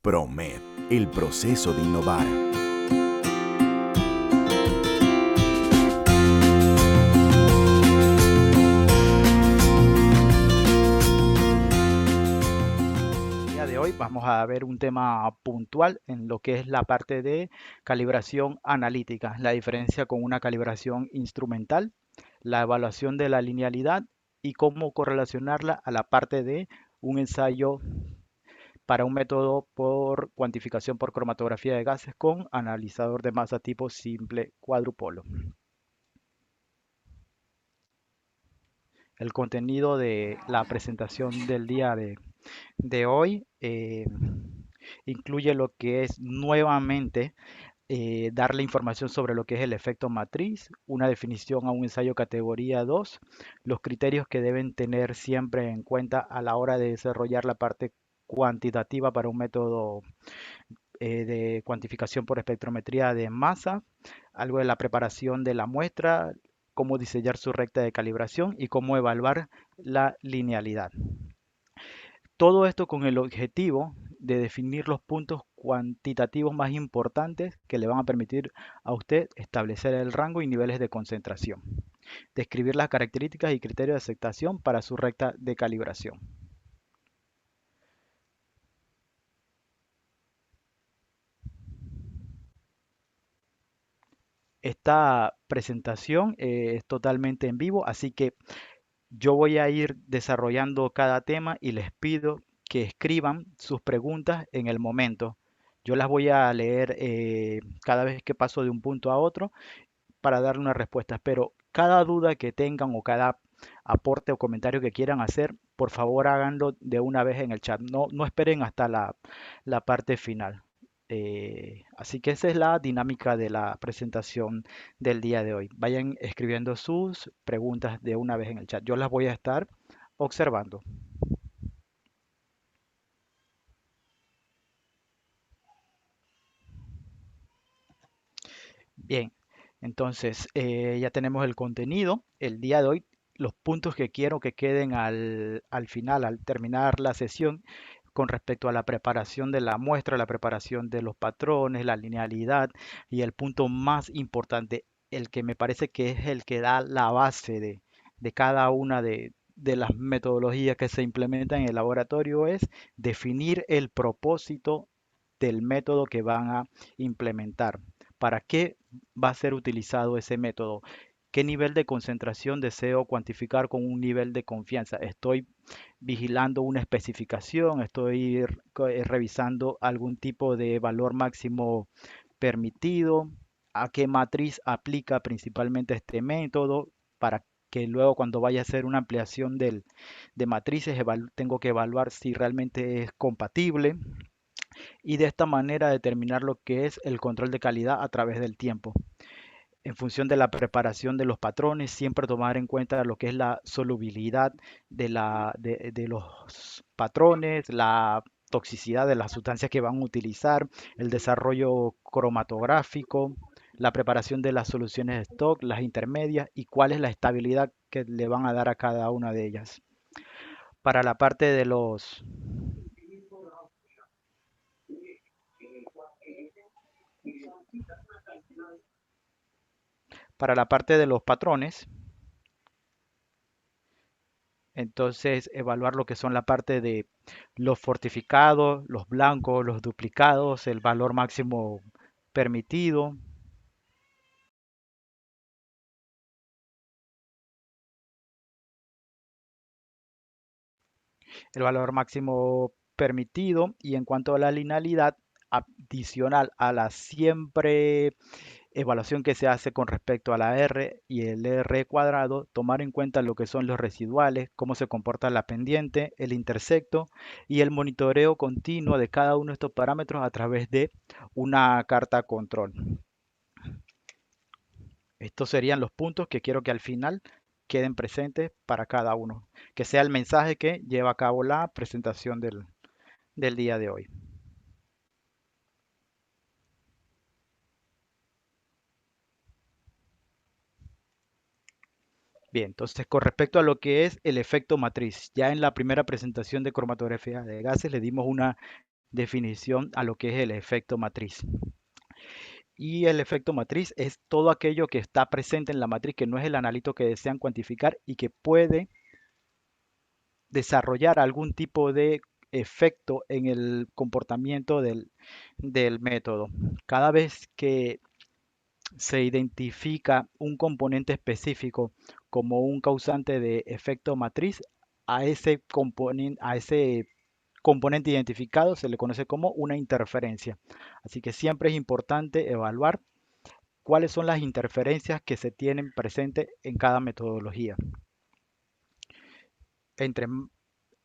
PROMED, el proceso de innovar. El día de hoy vamos a ver un tema puntual en lo que es la parte de calibración analítica, la diferencia con una calibración instrumental, la evaluación de la linealidad y cómo correlacionarla a la parte de un ensayo para un método por cuantificación por cromatografía de gases con analizador de masa tipo simple cuadrupolo. El contenido de la presentación del día de hoy incluye lo que es nuevamente darle información sobre lo que es el efecto matriz, una definición a un ensayo categoría 2, los criterios que deben tener siempre en cuenta a la hora de desarrollar la parte cuantitativa para un método de cuantificación por espectrometría de masa, algo de la preparación de la muestra, cómo diseñar su recta de calibración y cómo evaluar la linealidad. Todo esto con el objetivo de definir los puntos cuantitativos más importantes que le van a permitir a usted establecer el rango y niveles de concentración, describir las características y criterios de aceptación para su recta de calibración. Esta presentación es totalmente en vivo, así que yo voy a ir desarrollando cada tema y les pido que escriban sus preguntas en el momento. Yo las voy a leer cada vez que paso de un punto a otro para darle una respuesta. Pero cada duda que tengan o cada aporte o comentario que quieran hacer, por favor háganlo de una vez en el chat. No esperen hasta la parte final. Así que esa es la dinámica de la presentación del día de hoy. Vayan escribiendo sus preguntas de una vez en el chat. Yo las voy a estar observando. Bien, entonces ya tenemos el contenido. El día de hoy, los puntos que quiero que queden al final, al terminar la sesión, con respecto a la preparación de la muestra, la preparación de los patrones, la linealidad y el punto más importante, el que me parece que es el que da la base de cada una de las metodologías que se implementan en el laboratorio, es definir el propósito del método que van a implementar. ¿Para qué va a ser utilizado ese método? ¿Qué nivel de concentración deseo cuantificar con un nivel de confianza? ¿Estoy vigilando una especificación? ¿Estoy revisando algún tipo de valor máximo permitido? ¿A qué matriz aplica principalmente este método? Para que luego cuando vaya a hacer una ampliación de matrices tengo que evaluar si realmente es compatible y de esta manera determinar lo que es el control de calidad a través del tiempo. En función de la preparación de los patrones, siempre tomar en cuenta lo que es la solubilidad de los patrones, la toxicidad de las sustancias que van a utilizar, el desarrollo cromatográfico, la preparación de las soluciones de stock, las intermedias y cuál es la estabilidad que le van a dar a cada una de ellas. Para la parte de para la parte de los patrones, entonces, evaluar lo que son la parte de los fortificados, los blancos, los duplicados, el valor máximo permitido, el valor máximo permitido y en cuanto a la linealidad adicional a la siempre evaluación que se hace con respecto a la R y el R cuadrado, tomar en cuenta lo que son los residuales, cómo se comporta la pendiente, el intersecto y el monitoreo continuo de cada uno de estos parámetros a través de una carta control. Estos serían los puntos que quiero que al final queden presentes para cada uno, que sea el mensaje que lleva a cabo la presentación del día de hoy. Bien, entonces con respecto a lo que es el efecto matriz, ya en la primera presentación de cromatografía de gases le dimos una definición a lo que es el efecto matriz. Y el efecto matriz es todo aquello que está presente en la matriz, que no es el analito que desean cuantificar y que puede desarrollar algún tipo de efecto en el comportamiento del método. Cada vez que se identifica un componente específico como un causante de efecto matriz, a ese componente identificado se le conoce como una interferencia. Así que siempre es importante evaluar cuáles son las interferencias que se tienen presentes en cada metodología. Entre,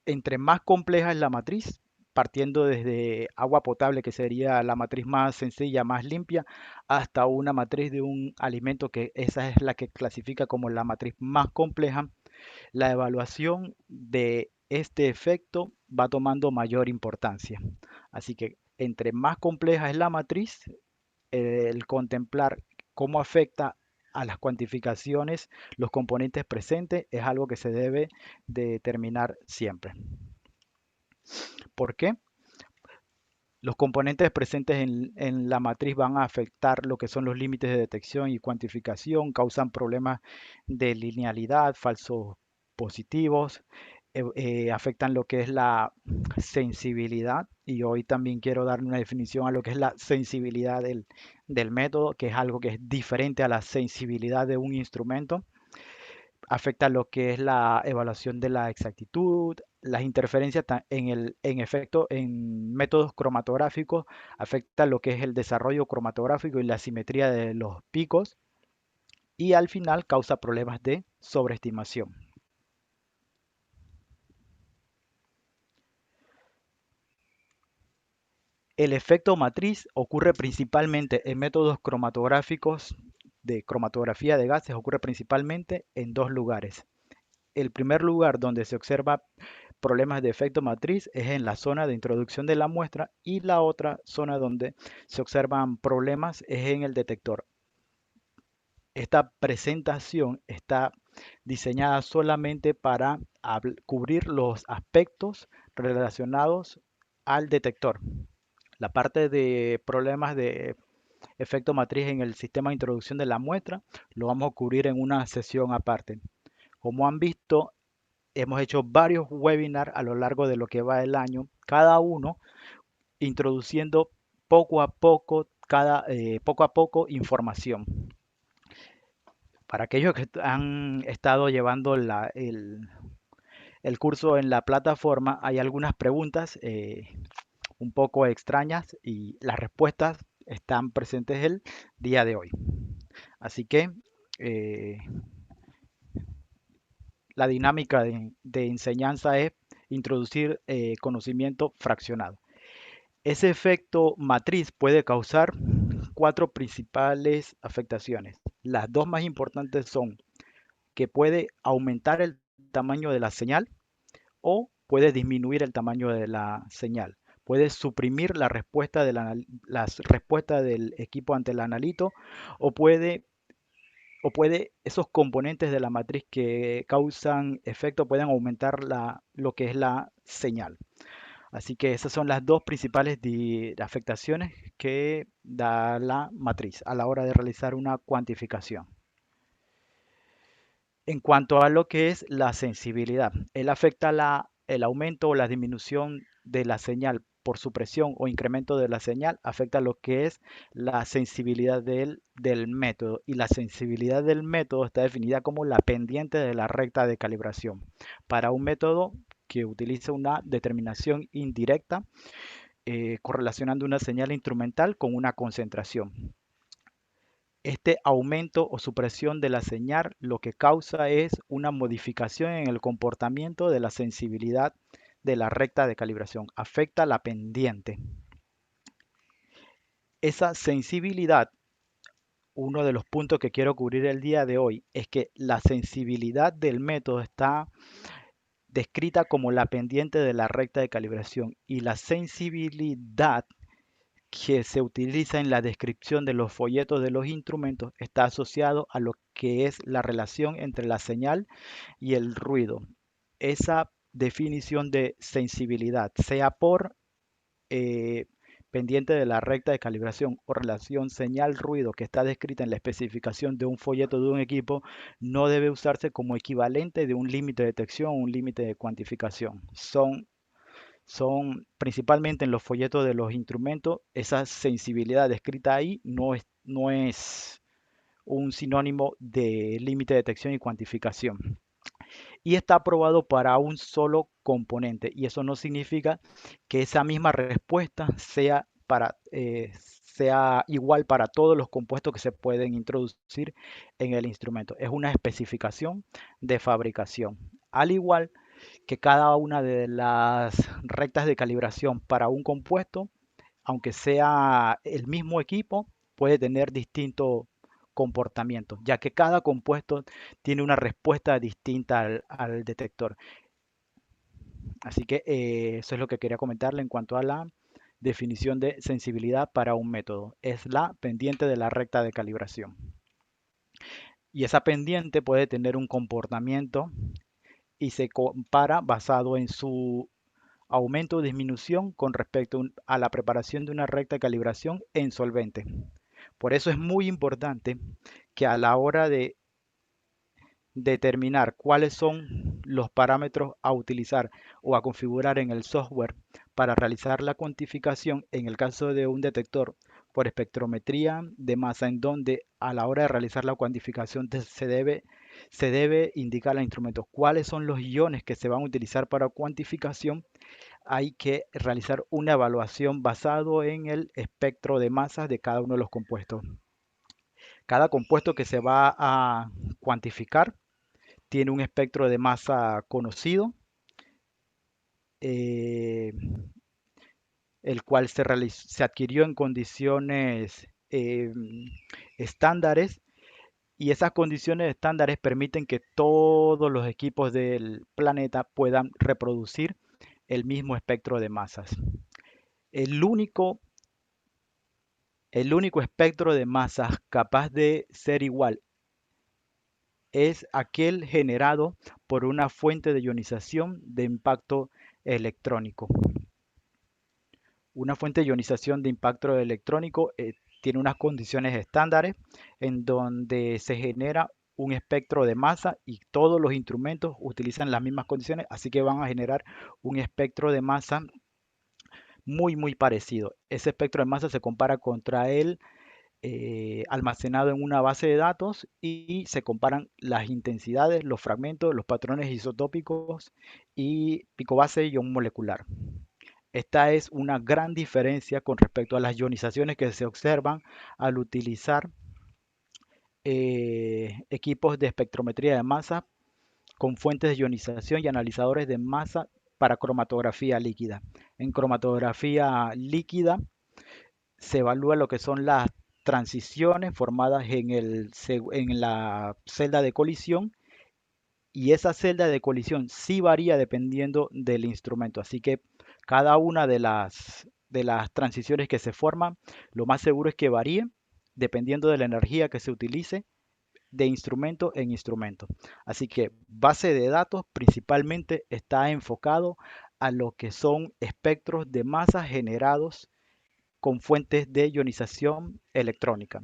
entre más compleja es la matriz, partiendo desde agua potable, que sería la matriz más sencilla, más limpia, hasta una matriz de un alimento, que esa es la que clasifica como la matriz más compleja, la evaluación de este efecto va tomando mayor importancia. Así que entre más compleja es la matriz, el contemplar cómo afecta a las cuantificaciones los componentes presentes es algo que se debe determinar siempre. ¿Por qué? Los componentes presentes en la matriz van a afectar lo que son los límites de detección y cuantificación, causan problemas de linealidad, falsos positivos, afectan lo que es la sensibilidad, y hoy también quiero dar una definición a lo que es la sensibilidad del método, que es algo que es diferente a la sensibilidad de un instrumento. Afecta lo que es la evaluación de la exactitud, las interferencias en efecto en métodos cromatográficos, afecta lo que es el desarrollo cromatográfico y la simetría de los picos, y al final causa problemas de sobreestimación. El efecto matriz ocurre principalmente en métodos cromatográficos de cromatografía de gases, ocurre principalmente en dos lugares. El primer lugar donde se observa problemas de efecto matriz es en la zona de introducción de la muestra, y la otra zona donde se observan problemas es en el detector. Esta presentación está diseñada solamente para cubrir los aspectos relacionados al detector. La parte de problemas de efecto matriz en el sistema de introducción de la muestra lo vamos a cubrir en una sesión aparte. Como han visto, hemos hecho varios webinars a lo largo de lo que va el año, cada uno introduciendo poco a poco información. Para aquellos que han estado llevando el curso en la plataforma, hay algunas preguntas un poco extrañas y las respuestas están presentes el día de hoy. Así que eh, la dinámica de enseñanza es introducir conocimiento fraccionado. Ese efecto matriz puede causar cuatro principales afectaciones. Las dos más importantes son que puede aumentar el tamaño de la señal o puede disminuir el tamaño de la señal. Puede suprimir la respuesta, las respuestas del equipo ante el analito, o puede esos componentes de la matriz que causan efecto pueden aumentar lo que es la señal. Así que esas son las dos principales afectaciones que da la matriz a la hora de realizar una cuantificación. En cuanto a lo que es la sensibilidad, él afecta el aumento o la disminución de la señal por supresión o incremento de la señal, afecta lo que es la sensibilidad del método. Y la sensibilidad del método está definida como la pendiente de la recta de calibración. Para un método que utiliza una determinación indirecta, correlacionando una señal instrumental con una concentración. Este aumento o supresión de la señal lo que causa es una modificación en el comportamiento de la sensibilidad de la recta de calibración. Afecta la pendiente. Esa sensibilidad, uno de los puntos que quiero cubrir el día de hoy, es que la sensibilidad del método está descrita como la pendiente de la recta de calibración, y la sensibilidad que se utiliza en la descripción de los folletos de los instrumentos está asociado a lo que es la relación entre la señal y el ruido. Esa definición de sensibilidad, sea por eh, pendiente de la recta de calibración o relación señal-ruido que está descrita en la especificación de un folleto de un equipo no debe usarse como equivalente de un límite de detección o un límite de cuantificación. Son principalmente en los folletos de los instrumentos, esa sensibilidad descrita ahí no es un sinónimo de límite de detección y cuantificación. Y está aprobado para un solo componente. Y eso no significa que esa misma respuesta sea igual para todos los compuestos que se pueden introducir en el instrumento. Es una especificación de fabricación. Al igual que cada una de las rectas de calibración para un compuesto, aunque sea el mismo equipo, puede tener distintos comportamientos, ya que cada compuesto tiene una respuesta distinta al detector. Así que eso es lo que quería comentarle en cuanto a la definición de sensibilidad para un método. Es la pendiente de la recta de calibración. Y esa pendiente puede tener un comportamiento y se compara basado en su aumento o disminución con respecto a la preparación de una recta de calibración en solvente. Por eso es muy importante que a la hora de determinar cuáles son los parámetros a utilizar o a configurar en el software para realizar la cuantificación en el caso de un detector por espectrometría de masa, en donde a la hora de realizar la cuantificación se debe indicar al instrumento cuáles son los iones que se van a utilizar para cuantificación. Hay que realizar una evaluación basado en el espectro de masas de cada uno de los compuestos. Cada compuesto que se va a cuantificar tiene un espectro de masa conocido, eh, el cual se adquirió en condiciones estándares, y esas condiciones estándares permiten que todos los equipos del planeta puedan reproducir el mismo espectro de masas. El único, el único espectro de masas capaz de ser igual es aquel generado por una fuente de ionización de impacto electrónico. Una fuente de ionización de impacto electrónico tiene unas condiciones estándares en donde se genera un espectro de masa y todos los instrumentos utilizan las mismas condiciones, así que van a generar un espectro de masa muy parecido. Ese espectro de masa se compara contra el almacenado en una base de datos y se comparan las intensidades, los fragmentos, los patrones isotópicos y pico base y ion molecular. Esta es una gran diferencia con respecto a las ionizaciones que se observan al utilizar equipos de espectrometría de masa con fuentes de ionización y analizadores de masa para cromatografía líquida. En cromatografía líquida se evalúa lo que son las transiciones formadas en la celda de colisión, y esa celda de colisión sí varía dependiendo del instrumento. Así que cada una de las transiciones que se forman, lo más seguro es que varíe dependiendo de la energía que se utilice de instrumento en instrumento. Así que base de datos principalmente está enfocado a lo que son espectros de masa generados con fuentes de ionización electrónica.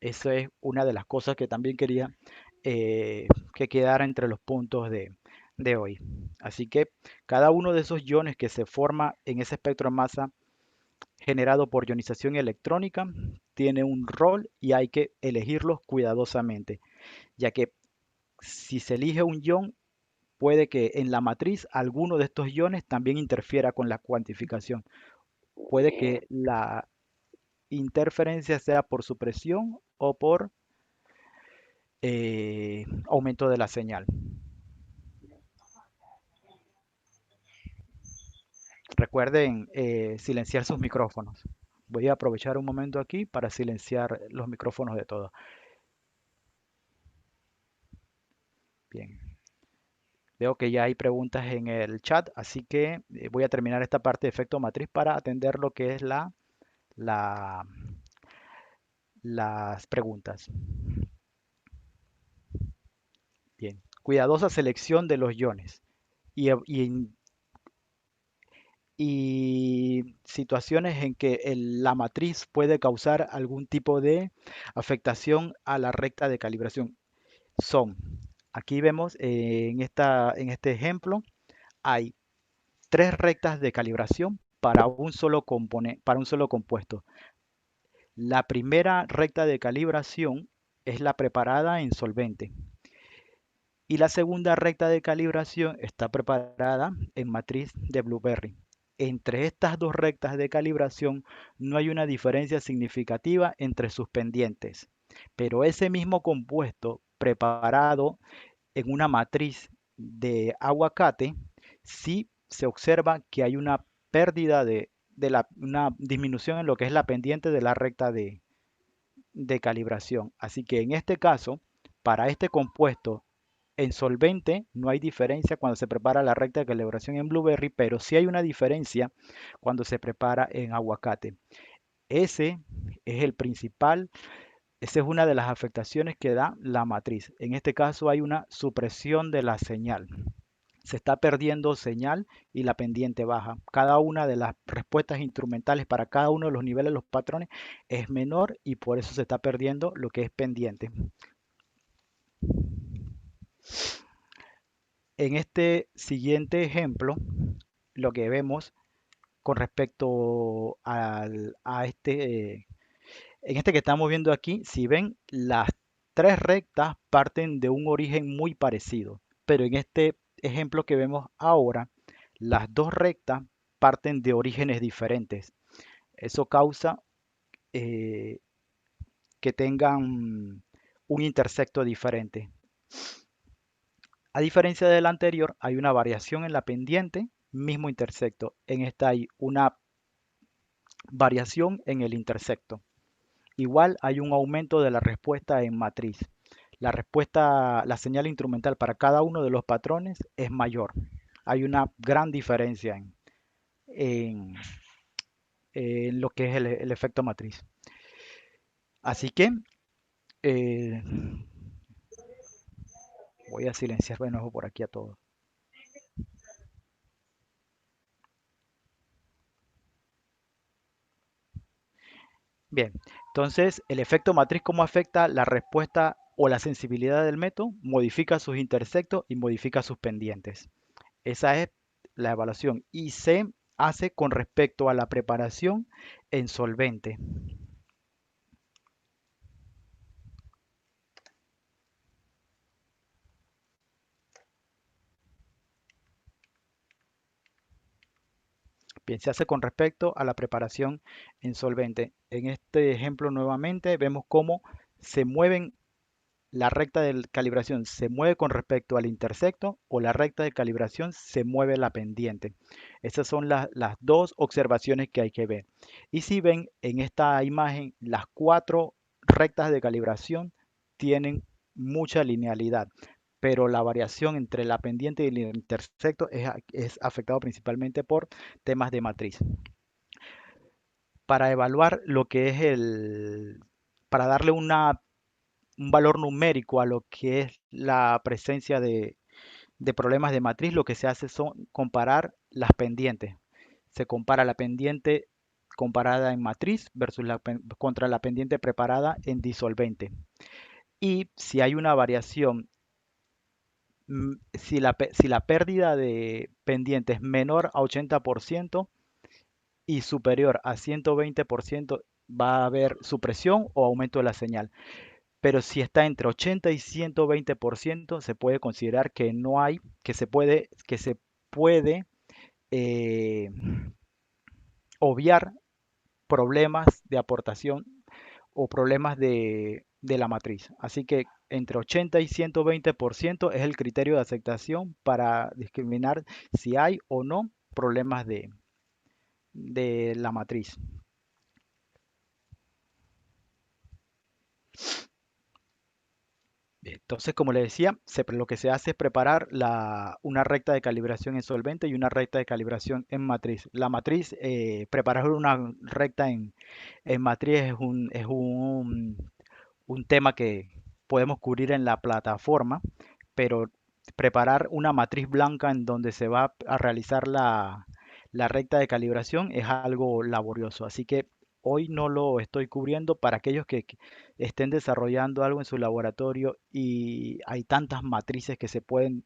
Esa es una de las cosas que también quería que quedara entre los puntos de hoy. Así que cada uno de esos iones que se forma en ese espectro de masa generado por ionización electrónica tiene un rol y hay que elegirlos cuidadosamente, ya que si se elige un ion, puede que en la matriz alguno de estos iones también interfiera con la cuantificación. Puede que la interferencia sea por supresión o por aumento de la señal. Recuerden silenciar sus micrófonos. Voy a aprovechar un momento aquí para silenciar los micrófonos de todos. Bien, veo que ya hay preguntas en el chat, así que voy a terminar esta parte de efecto matriz para atender lo que es la- las preguntas. Bien, cuidadosa selección de los iones y y situaciones en que la matriz puede causar algún tipo de afectación a la recta de calibración. Son, aquí vemos en este ejemplo, hay tres rectas de calibración para un solo para un solo compuesto. La primera recta de calibración es la preparada en solvente y la segunda recta de calibración está preparada en matriz de Blueberry. Entre estas dos rectas de calibración no hay una diferencia significativa entre sus pendientes, pero ese mismo compuesto preparado en una matriz de aguacate, sí se observa que hay una pérdida una disminución en lo que es la pendiente de la recta de calibración. Así que en este caso, para este compuesto en solvente no hay diferencia cuando se prepara la recta de calibración en Blueberry, pero sí hay una diferencia cuando se prepara en aguacate. Ese es el principal, esa es una de las afectaciones que da la matriz. En este caso hay una supresión de la señal. Se está perdiendo señal y la pendiente baja. Cada una de las respuestas instrumentales para cada uno de los niveles de los patrones es menor y por eso se está perdiendo lo que es pendiente. En este siguiente ejemplo, lo que vemos con respecto en este que estamos viendo aquí, si ven, las tres rectas parten de un origen muy parecido, pero en este ejemplo que vemos ahora, las dos rectas parten de orígenes diferentes. Eso causa eh, que tengan un intersecto diferente. A diferencia del anterior, hay una variación en la pendiente, mismo intersecto. En esta hay una variación en el intersecto. Igual hay un aumento de la respuesta en matriz. La respuesta, la señal instrumental para cada uno de los patrones es mayor. Hay una gran diferencia en- en lo que es el efecto matriz. Así que eh, voy a silenciar de nuevo por aquí a todos. Bien, entonces el efecto matriz, ¿cómo afecta la respuesta o la sensibilidad del método? Modifica sus intersectos y modifica sus pendientes. Esa es la evaluación y se hace con respecto a la preparación en solvente. Bien, se hace con respecto a la preparación en solvente. En este ejemplo nuevamente vemos cómo se mueven la recta de calibración se mueve con respecto al intersecto o la recta de calibración se mueve la pendiente. Esas son las dos observaciones que hay que ver. Y si ven en esta imagen, las cuatro rectas de calibración tienen mucha linealidad, pero la variación entre la pendiente y el intersecto es afectado principalmente por temas de matriz. Para evaluar lo que es para darle un valor numérico a lo que es la presencia de problemas de matriz, lo que se hace son comparar las pendientes. Se compara la pendiente comparada en matriz versus contra la pendiente preparada en disolvente. Y si hay una variación, si la pérdida de pendiente es menor a 80% y superior a 120%, va a haber supresión o aumento de la señal. Pero si está entre 80 y 120%, se puede considerar que no hay, que se puede eh, obviar problemas de aportación o problemas de la matriz. Así que entre 80 y 120% es el criterio de aceptación para discriminar si hay o no problemas de la matriz. Entonces, como le decía, lo que se hace es preparar una recta de calibración en solvente y una recta de calibración en matriz. La matriz, preparar una recta en matriz es un tema que podemos cubrir en la plataforma, pero preparar una matriz blanca en donde se va a realizar La recta de calibración es algo laborioso, así que hoy no lo estoy cubriendo para aquellos que estén desarrollando algo en su laboratorio y hay tantas matrices que se pueden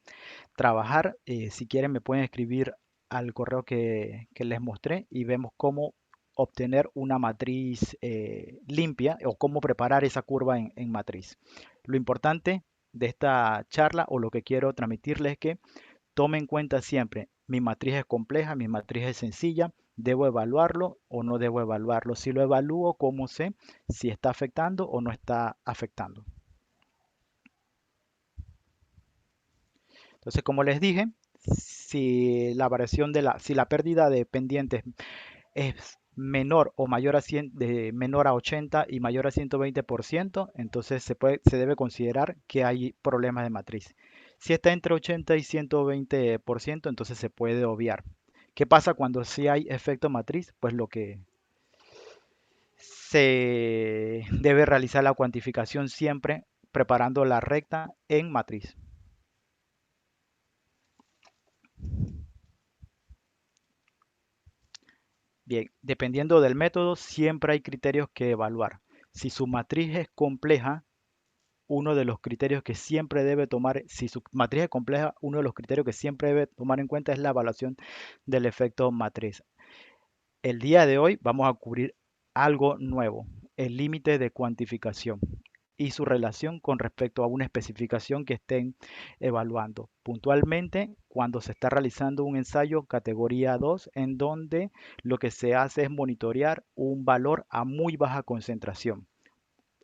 trabajar. Si quieren me pueden escribir al correo que les mostré y vemos cómo obtener una matriz limpia o cómo preparar esa curva en matriz. Lo importante de esta charla o lo que quiero transmitirles es que tome en cuenta siempre, mi matriz es compleja, mi matriz es sencilla, ¿debo evaluarlo o no debo evaluarlo? Si lo evalúo, ¿cómo sé si está afectando o no está afectando? Entonces, como les dije, si la variación si la pérdida de pendientes es menor o mayor a 100, menor a 80 y mayor a 120%, entonces se debe considerar que hay problemas de matriz. Si está entre 80 y 120%, entonces se puede obviar. ¿Qué pasa cuando sí hay efecto matriz? Pues lo que se debe realizar la cuantificación siempre preparando la recta en matriz. Bien, dependiendo del método, siempre hay criterios que evaluar. Si su matriz es compleja, uno de los criterios que siempre debe tomar, si su matriz es compleja, uno de los criterios que siempre debe tomar en cuenta es la evaluación del efecto matriz. El día de hoy vamos a cubrir algo nuevo, el límite de cuantificación y su relación con respecto a una especificación que estén evaluando. Puntualmente, cuando se está realizando un ensayo categoría 2, en donde lo que se hace es monitorear un valor a muy baja concentración.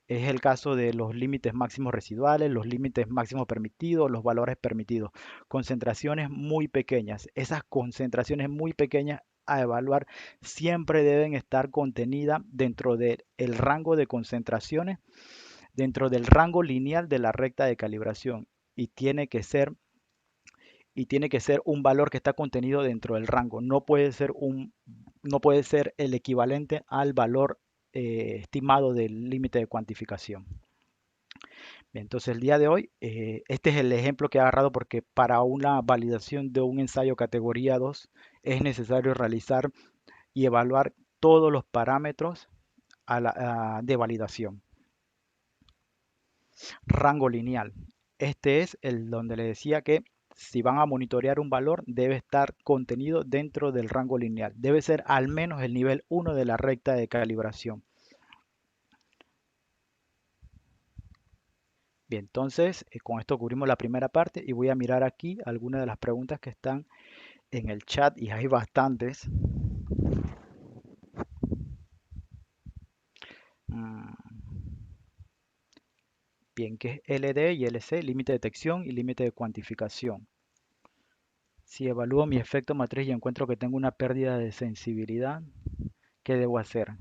Es el caso de los límites máximos residuales, los límites máximos permitidos, los valores permitidos. Concentraciones muy pequeñas. Esas concentraciones muy pequeñas a evaluar siempre deben estar contenidas dentro del rango de concentraciones, dentro del rango lineal de la recta de calibración. Y tiene que ser un valor que está contenido dentro del rango. No puede ser el equivalente al valor estimado del límite de cuantificación. Bien, entonces el día de hoy, este es el ejemplo que he agarrado porque para una validación de un ensayo categoría 2 es necesario realizar y evaluar todos los parámetros de validación. Rango lineal. Este es el donde le decía que si van a monitorear un valor, debe estar contenido dentro del rango lineal. Debe ser al menos el nivel 1 de la recta de calibración. Bien, entonces con esto cubrimos la primera parte y voy a mirar aquí algunas de las preguntas que están en el chat y hay bastantes. Mm, Bien, ¿qué es LD y LC? Límite de detección y límite de cuantificación. Si evalúo mi efecto matriz y encuentro que tengo una pérdida de sensibilidad, ¿qué debo hacer?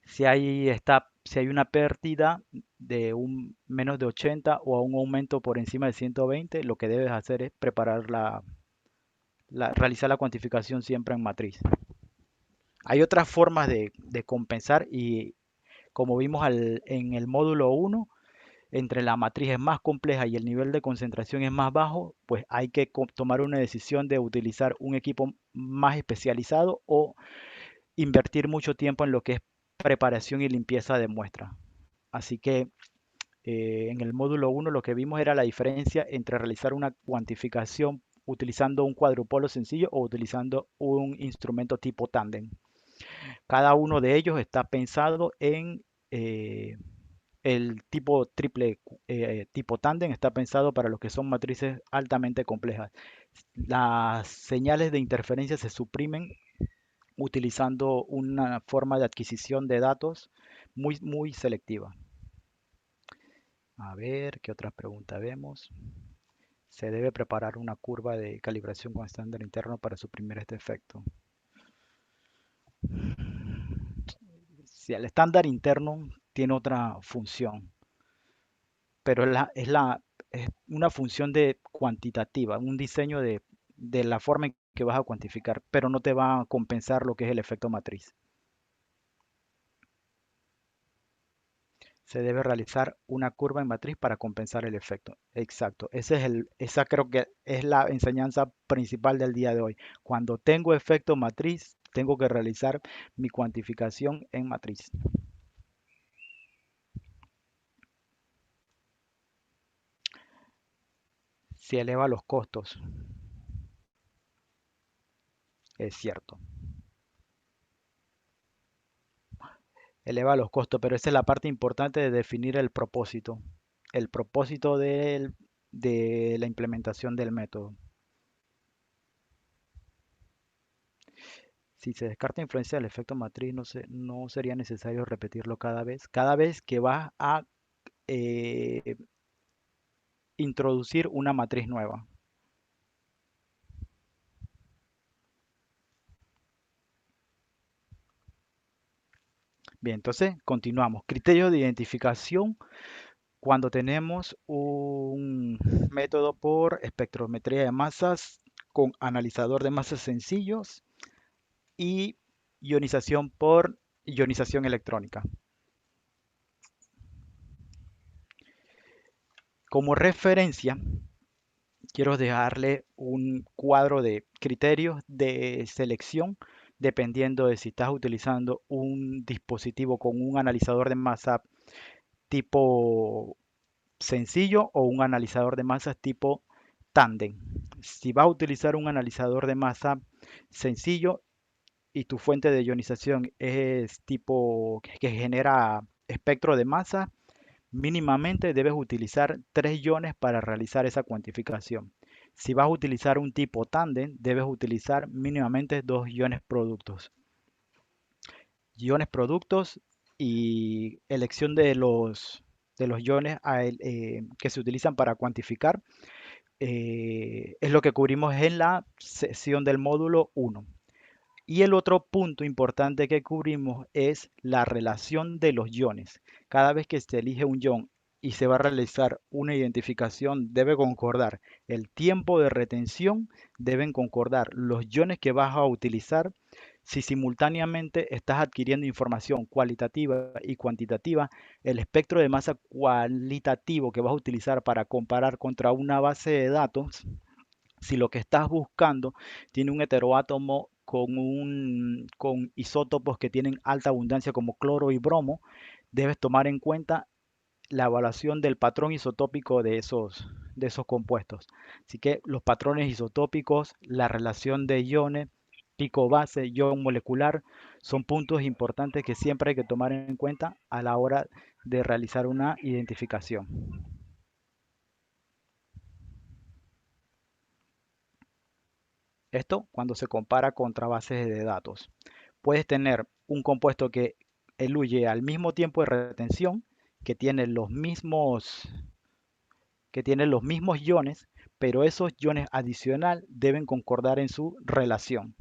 Si hay una pérdida de un menos de 80 o a un aumento por encima de 120, lo que debes hacer es preparar realizar la cuantificación siempre en matriz. Hay otras formas de compensar y como vimos en el módulo 1, entre la matriz es más compleja y el nivel de concentración es más bajo, pues hay que tomar una decisión de utilizar un equipo más especializado o invertir mucho tiempo en lo que es preparación y limpieza de muestra. Así que en el módulo 1 lo que vimos era la diferencia entre realizar una cuantificación utilizando un cuadrupolo sencillo o utilizando un instrumento tipo tándem. Cada uno de ellos está pensado en el tipo triple, tipo tándem está pensado para los que son matrices altamente complejas. Las señales de interferencia se suprimen utilizando una forma de adquisición de datos muy selectiva. A ver, ¿qué otra pregunta vemos? Se debe preparar una curva de calibración con estándar interno para suprimir este efecto. Si el estándar interno tiene otra función, pero es una función de cuantitativa, un diseño de la forma en que vas a cuantificar, pero no te va a compensar lo que es el efecto matriz. Se debe realizar una curva en matriz para compensar el efecto. Exacto. Esa creo que es la enseñanza principal del día de hoy. Cuando tengo efecto matriz, tengo que realizar mi cuantificación en matriz. Si eleva los costos, es cierto. Eleva los costos, pero esa es la parte importante de definir el propósito. El propósito de la implementación del método. Si se descarta influencia del efecto matriz, no sería necesario repetirlo cada vez. Cada vez que vas a eh, introducir una matriz nueva. Bien, entonces continuamos. Criterios de identificación cuando tenemos un método por espectrometría de masas con analizador de masas sencillos y ionización por ionización electrónica. Como referencia, quiero dejarle un cuadro de criterios de selección dependiendo de si estás utilizando un dispositivo con un analizador de masa tipo sencillo o un analizador de masas tipo tándem. Si vas a utilizar un analizador de masa sencillo y tu fuente de ionización es tipo que genera espectro de masa, mínimamente debes utilizar 3 iones para realizar esa cuantificación. Si vas a utilizar un tipo tándem, debes utilizar mínimamente 2 iones productos. Iones productos y elección de los iones que se utilizan para cuantificar es lo que cubrimos en la sesión del módulo 1. Y el otro punto importante que cubrimos es la relación de los iones. Cada vez que se elige un ion y se va a realizar una identificación, debe concordar el tiempo de retención, deben concordar los iones que vas a utilizar. Si simultáneamente estás adquiriendo información cualitativa y cuantitativa, el espectro de masa cualitativo que vas a utilizar para comparar contra una base de datos, si lo que estás buscando tiene un heteroátomo con isótopos que tienen alta abundancia como cloro y bromo, debes tomar en cuenta la evaluación del patrón isotópico de esos compuestos. Así que los patrones isotópicos, la relación de iones, pico base, ion molecular, son puntos importantes que siempre hay que tomar en cuenta a la hora de realizar una identificación. Esto cuando se compara contra bases de datos. Puedes tener un compuesto que eluye al mismo tiempo de retención, que tiene que tiene los mismos iones, pero esos iones adicional deben concordar en su relación.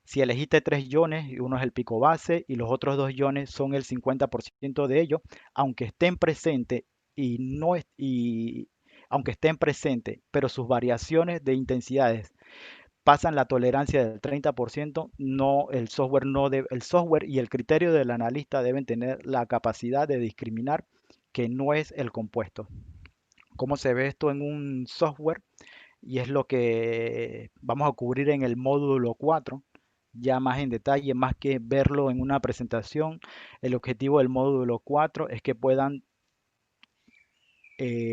Si elegiste 3 iones, uno es el pico base y los otros 2 iones son el 50% de ellos, aunque estén presentes y no es- y aunque estén presentes, pero sus variaciones de intensidades pasan la tolerancia del 30%, el software y el criterio del analista deben tener la capacidad de discriminar que no es el compuesto. ¿Cómo se ve esto en un software? Y es lo que vamos a cubrir en el módulo 4, ya más en detalle, más que verlo en una presentación. El objetivo del módulo 4 es que puedan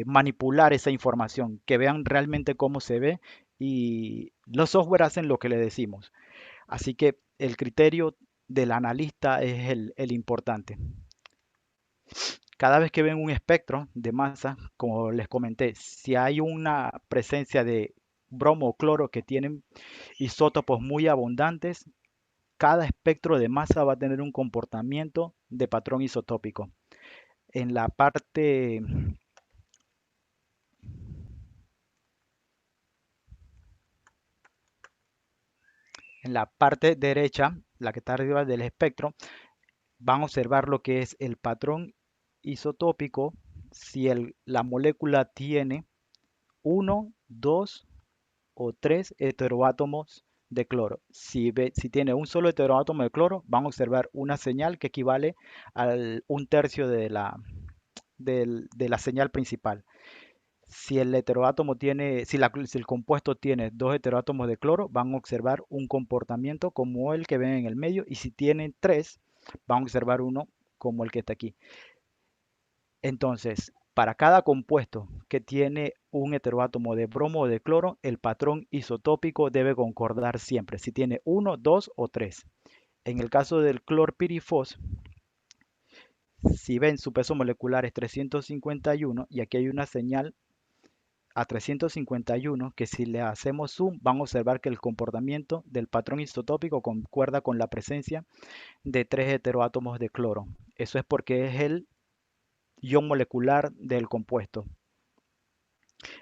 manipular esa información, que vean realmente cómo se ve y los software hacen lo que le decimos. Así que el criterio del analista es el importante. Cada vez que ven un espectro de masa, como les comenté, si hay una presencia de bromo o cloro que tienen isótopos muy abundantes, cada espectro de masa va a tener un comportamiento de patrón isotópico. En la parte, en la parte derecha, la que está arriba del espectro, van a observar lo que es el patrón isotópico si la molécula tiene uno, 2 o 3 heteroátomos de cloro. Si tiene un solo heteroátomo de cloro, van a observar una señal que equivale a un tercio de la señal principal. Si el heteroátomo tiene, si el compuesto tiene dos heteroátomos de cloro, van a observar un comportamiento como el que ven en el medio, y si tienen tres, van a observar uno como el que está aquí. Entonces, para cada compuesto que tiene un heteroátomo de bromo o de cloro, el patrón isotópico debe concordar siempre, si tiene uno, dos o tres. En el caso del clorpirifos, si ven su peso molecular es 351 y aquí hay una señal a 351 que si le hacemos zoom van a observar que el comportamiento del patrón isotópico concuerda con la presencia de tres heteroátomos de cloro. Eso es porque es el ion molecular del compuesto.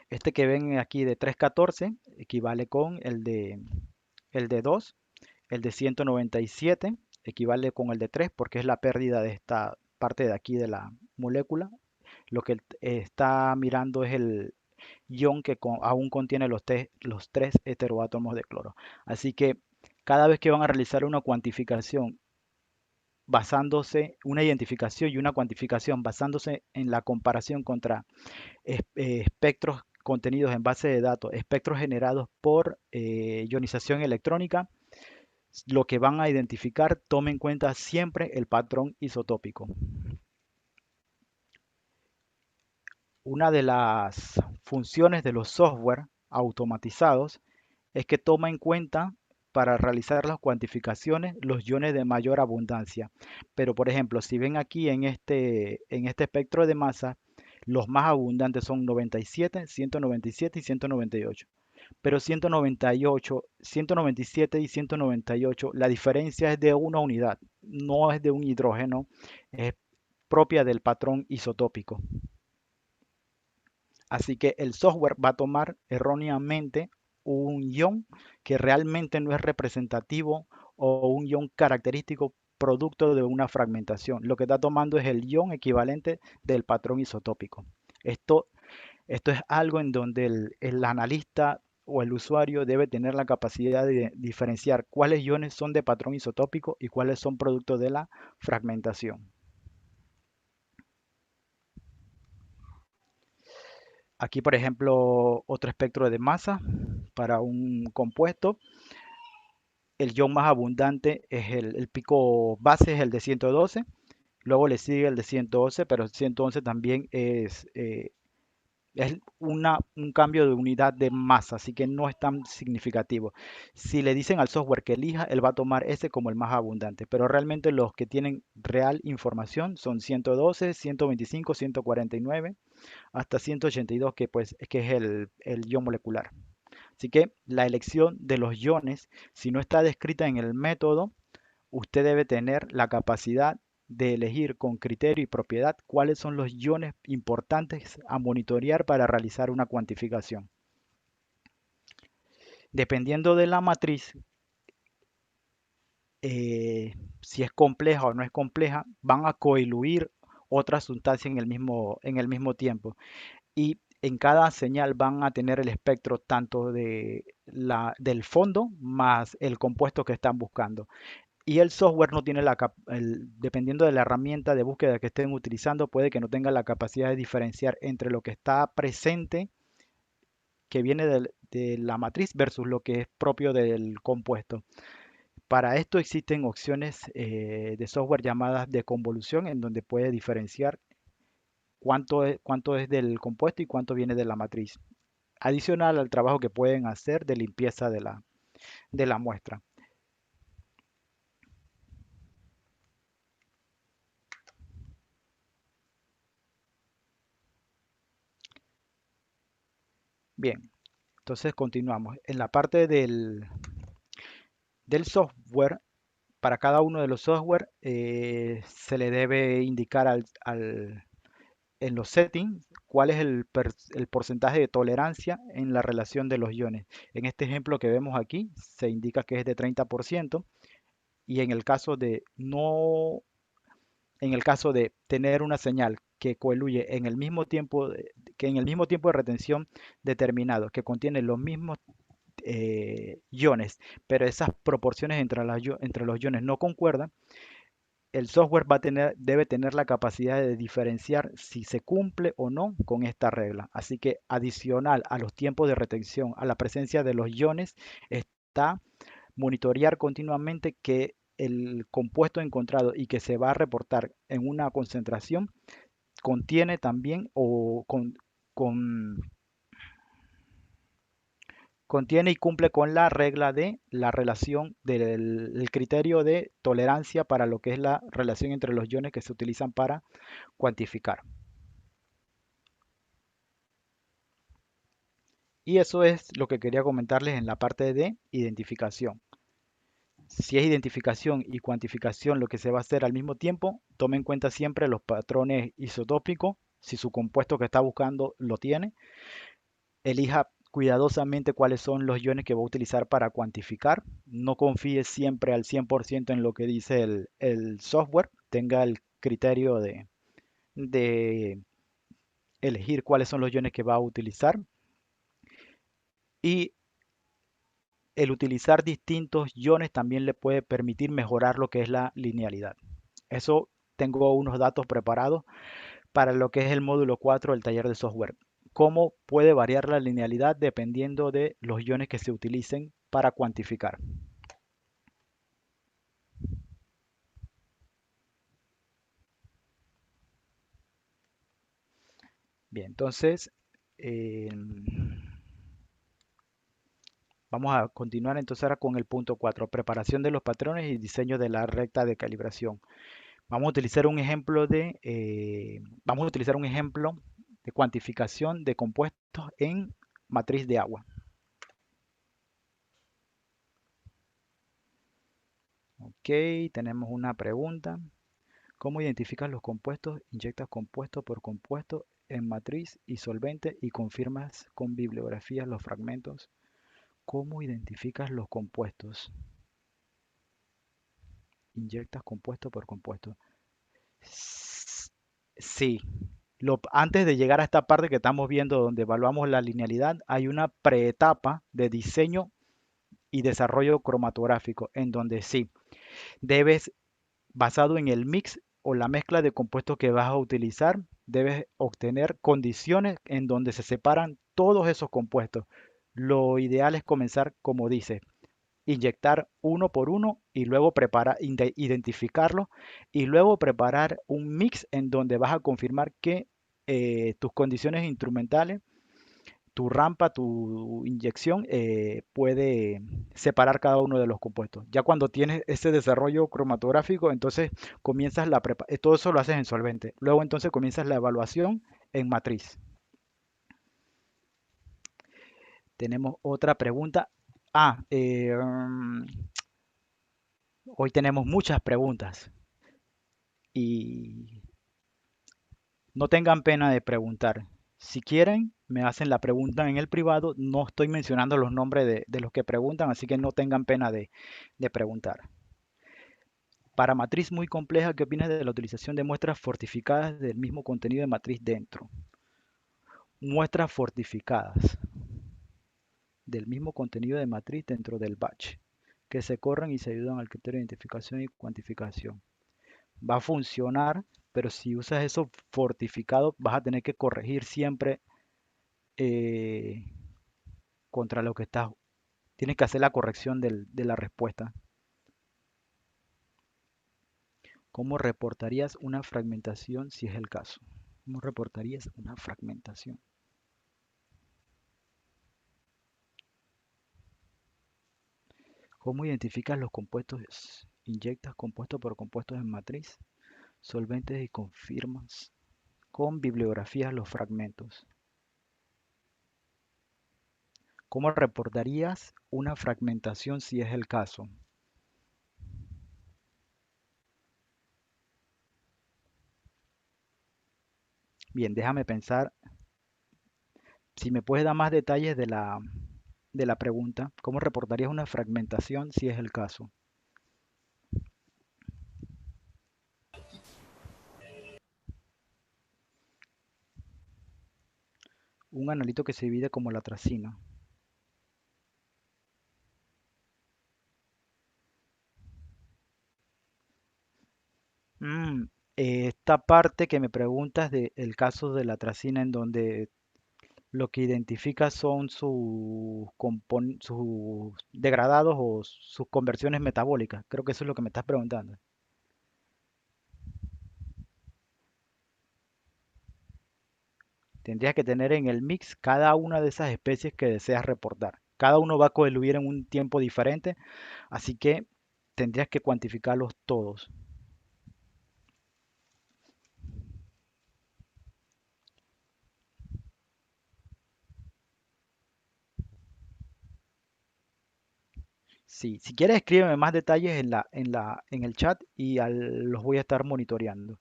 Este que ven aquí de 314 equivale con el de 2, el de 197 equivale con el de 3 porque es la pérdida de esta parte de aquí de la molécula. Lo que está mirando es el ion que aún contiene los tres heteroátomos de cloro. Así que cada vez que van a realizar una cuantificación basándose, una identificación y una cuantificación basándose en la comparación contra espectros contenidos en base de datos, espectros generados por ionización electrónica, lo que van a identificar, tomen en cuenta siempre el patrón isotópico. Una de las funciones de los software automatizados es que toma en cuenta para realizar las cuantificaciones los iones de mayor abundancia. Pero por ejemplo, si ven aquí en este espectro de masa, los más abundantes son 97, 197 y 198. Pero 198, 197 y 198, la diferencia es de una unidad, no es de un hidrógeno, es propia del patrón isotópico. Así que el software va a tomar erróneamente un ion que realmente no es representativo o un ion característico producto de una fragmentación. Lo que está tomando es el ion equivalente del patrón isotópico. Esto, esto es algo en donde el analista o el usuario debe tener la capacidad de diferenciar cuáles iones son de patrón isotópico y cuáles son producto de la fragmentación. Aquí, por ejemplo, otro espectro de masa para un compuesto. El ion más abundante es el pico base, es el de 112. Luego le sigue el de 111, pero el 111 también es un cambio de unidad de masa, así que no es tan significativo. Si le dicen al software que elija, él va a tomar ese como el más abundante, pero realmente los que tienen real información son 112, 125, 149 hasta 182, que es el ion molecular. Así que la elección de los iones, si no está descrita en el método, usted debe tener la capacidad de elegir con criterio y propiedad cuáles son los iones importantes a monitorear para realizar una cuantificación. Dependiendo de la matriz, si es compleja o no es compleja, van a coiluir otras sustancias en el mismo tiempo. Y en cada señal van a tener el espectro tanto del fondo más el compuesto que están buscando. Y el software no tiene dependiendo de la herramienta de búsqueda que estén utilizando, puede que no tenga la capacidad de diferenciar entre lo que está presente, que viene de la matriz, versus lo que es propio del compuesto. Para esto existen opciones de software llamadas de convolución, en donde puede diferenciar cuánto es del compuesto y cuánto viene de la matriz, adicional al trabajo que pueden hacer de limpieza de la muestra. Bien, entonces continuamos. En la parte del software, para cada uno de los software se le debe indicar en los settings cuál es el porcentaje de tolerancia en la relación de los iones. En este ejemplo que vemos aquí se indica que es de 30%, y en el caso de tener una señal que coeluye que en el mismo tiempo de retención determinado, que contiene los mismos iones, pero esas proporciones entre los iones no concuerdan, el software debe tener la capacidad de diferenciar si se cumple o no con esta regla. Así que adicional a los tiempos de retención, a la presencia de los iones, está monitorear continuamente que el compuesto encontrado y que se va a reportar en una concentración contiene también con- contiene y cumple con la regla de la relación del criterio de tolerancia para lo que es la relación entre los iones que se utilizan para cuantificar. Y eso es lo que quería comentarles en la parte de identificación. Si es identificación y cuantificación lo que se va a hacer al mismo tiempo, tome en cuenta siempre los patrones isotópicos, si su compuesto que está buscando lo tiene. Elija cuidadosamente cuáles son los iones que va a utilizar para cuantificar. No confíe siempre al 100% en lo que dice el software. Tenga el criterio de elegir cuáles son los iones que va a utilizar. Y el utilizar distintos iones también le puede permitir mejorar lo que es la linealidad. Eso tengo unos datos preparados para lo que es el módulo 4 del taller de software. Cómo puede variar la linealidad dependiendo de los iones que se utilicen para cuantificar. Bien, entonces eh, vamos a continuar entonces ahora con el punto 4, preparación de los patrones y diseño de la recta de calibración. Vamos a utilizar un ejemplo de cuantificación de compuestos en matriz de agua. Ok, tenemos una pregunta. ¿Cómo identificas los compuestos? Inyectas compuesto por compuesto en matriz y solvente y confirmas con bibliografías los fragmentos. ¿Cómo identificas los compuestos? Inyectas compuesto por compuesto. S- Sí. Antes de llegar a esta parte que estamos viendo donde evaluamos la linealidad, hay una preetapa de diseño y desarrollo cromatográfico en donde sí, debes basado en el mix o la mezcla de compuestos que vas a utilizar, debes obtener condiciones en donde se separan todos esos compuestos. Lo ideal es comenzar, como dice, inyectar uno por uno y luego identificarlo y luego preparar un mix en donde vas a confirmar que tus condiciones instrumentales, tu rampa, tu inyección puede separar cada uno de los compuestos. Ya cuando tienes ese desarrollo cromatográfico, entonces comienzas todo eso lo haces en solvente. Luego entonces comienzas la evaluación en matriz. Tenemos otra pregunta. Hoy tenemos muchas preguntas y no tengan pena de preguntar. Si quieren, me hacen la pregunta en el privado. No estoy mencionando los nombres de los que preguntan, así que no tengan pena de preguntar. Para matriz muy compleja, ¿qué opinas de la utilización de muestras fortificadas del mismo contenido de matriz dentro? Muestras fortificadas del mismo contenido de matriz dentro del batch, que se corren y se ayudan al criterio de identificación y cuantificación. Va a funcionar, pero si usas eso fortificado, vas a tener que corregir siempre eh, contra lo que estás. Tienes que hacer la corrección de la respuesta. ¿Cómo reportarías una fragmentación si es el caso? ¿Cómo reportarías una fragmentación? ¿Cómo identificas los compuestos? Inyectas compuesto por compuestos en matriz, solventes y confirmas con bibliografías los fragmentos. ¿Cómo reportarías una fragmentación si es el caso? Bien, déjame pensar. Si me puedes dar más detalles de la pregunta, ¿cómo reportarías una fragmentación si es el caso? Un analito que se divide como la tracina. Mm, esta parte que me preguntas del caso de la tracina en donde lo que identifica son sus degradados o sus conversiones metabólicas. Creo que eso es lo que me estás preguntando. Tendrías que tener en el mix cada una de esas especies que deseas reportar. Cada uno va a coeluir en un tiempo diferente, así que tendrías que cuantificarlos todos. Sí, si quieres escríbeme más detalles en el chat y los voy a estar monitoreando.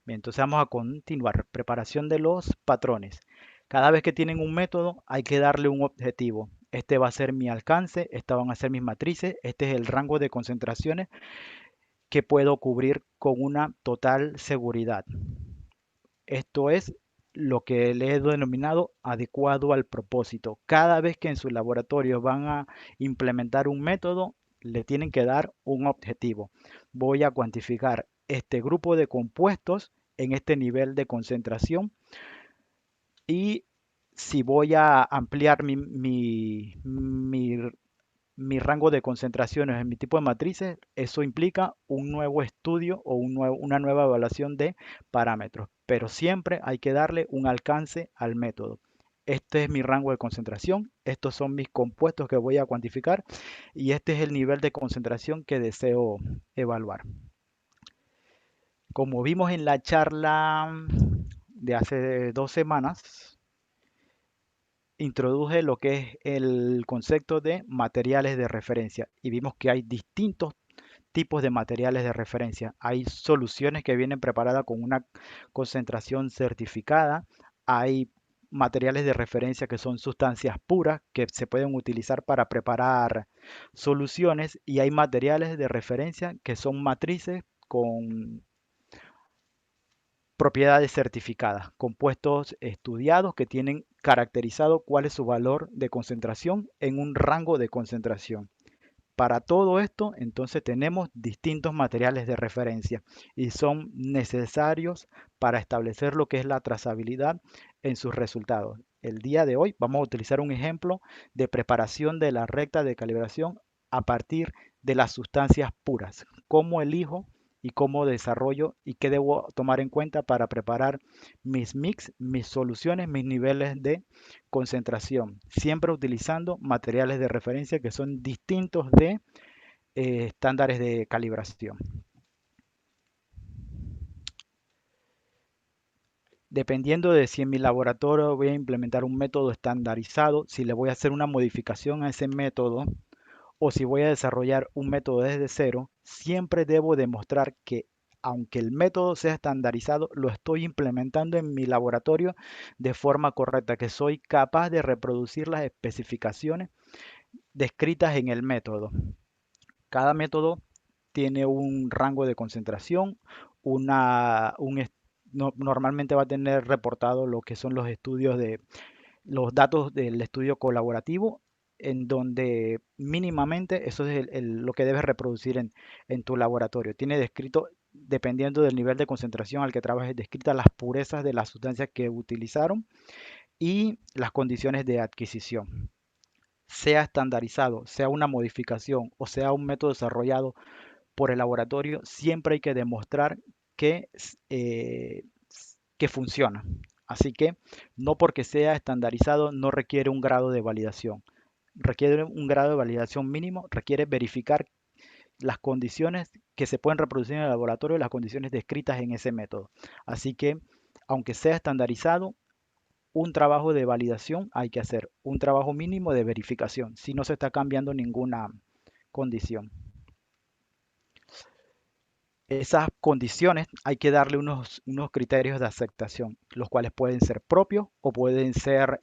Bien, entonces vamos a continuar. Preparación de los patrones. Cada vez que tienen un método, hay que darle un objetivo. Este va a ser mi alcance, estas van a ser mis matrices, este es el rango de concentraciones que puedo cubrir con una total seguridad. Esto es lo que le he denominado adecuado al propósito. Cada vez que en su laboratorio van a implementar un método, le tienen que dar un objetivo. Voy a cuantificar este grupo de compuestos en este nivel de concentración y si voy a ampliar mi rango de concentraciones en mi tipo de matrices, eso implica un nuevo estudio o una nueva evaluación de parámetros. Pero siempre hay que darle un alcance al método. Este es mi rango de concentración, estos son mis compuestos que voy a cuantificar y este es el nivel de concentración que deseo evaluar. Como vimos en la charla de hace 2 semanas, introduje lo que es el concepto de materiales de referencia y vimos que hay distintos tipos de materiales de referencia. Hay soluciones que vienen preparadas con una concentración certificada. Hay materiales de referencia que son sustancias puras que se pueden utilizar para preparar soluciones y hay materiales de referencia que son matrices con propiedades certificadas, compuestos estudiados que tienen caracterizado cuál es su valor de concentración en un rango de concentración. Para todo esto, entonces tenemos distintos materiales de referencia y son necesarios para establecer lo que es la trazabilidad en sus resultados. El día de hoy vamos a utilizar un ejemplo de preparación de la recta de calibración a partir de las sustancias puras. ¿Cómo elijo y cómo desarrollo y qué debo tomar en cuenta para preparar mis mix, mis soluciones, mis niveles de concentración, siempre utilizando materiales de referencia que son distintos de estándares de calibración. Dependiendo de si en mi laboratorio voy a implementar un método estandarizado, si le voy a hacer una modificación a ese método o si voy a desarrollar un método desde cero, siempre debo demostrar que aunque el método sea estandarizado, lo estoy implementando en mi laboratorio de forma correcta, que soy capaz de reproducir las especificaciones descritas en el método. Cada método tiene un rango de concentración, normalmente va a tener reportado lo que son los estudios de los datos del estudio colaborativo, en donde mínimamente eso es lo que debes reproducir en tu laboratorio. Tiene descrito, dependiendo del nivel de concentración al que trabajes, descritas las purezas de las sustancias que utilizaron y las condiciones de adquisición. Sea estandarizado, sea una modificación o sea un método desarrollado por el laboratorio, siempre hay que demostrar que, que funciona. Así que no porque sea estandarizado no requiere un grado de validación. Requiere un grado de validación mínimo, requiere verificar las condiciones que se pueden reproducir en el laboratorio, las condiciones descritas en ese método. Así que, aunque sea estandarizado, un trabajo de validación hay que hacer, un trabajo mínimo de verificación, si no se está cambiando ninguna condición. Esas condiciones hay que darle unos criterios de aceptación, los cuales pueden ser propios o pueden ser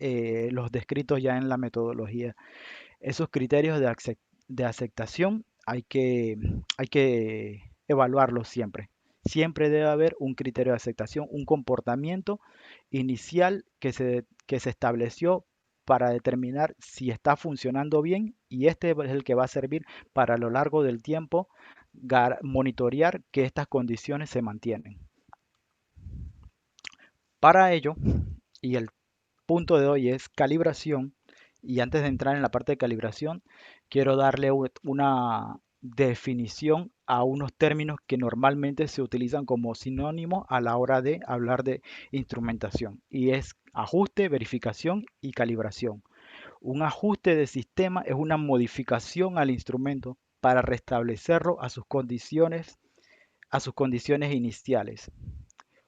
los descritos ya en la metodología. Esos criterios de aceptación hay que evaluarlos siempre. Siempre debe haber un criterio de aceptación, un comportamiento inicial que se estableció para determinar si está funcionando bien y este es el que va a servir para a lo largo del tiempo monitorear que estas condiciones se mantienen. Para ello, y el punto de hoy es calibración, y antes de entrar en la parte de calibración, quiero darle una definición a unos términos que normalmente se utilizan como sinónimo a la hora de hablar de instrumentación, y es ajuste, verificación y calibración. Un ajuste de sistema es una modificación al instrumento para restablecerlo a sus condiciones iniciales.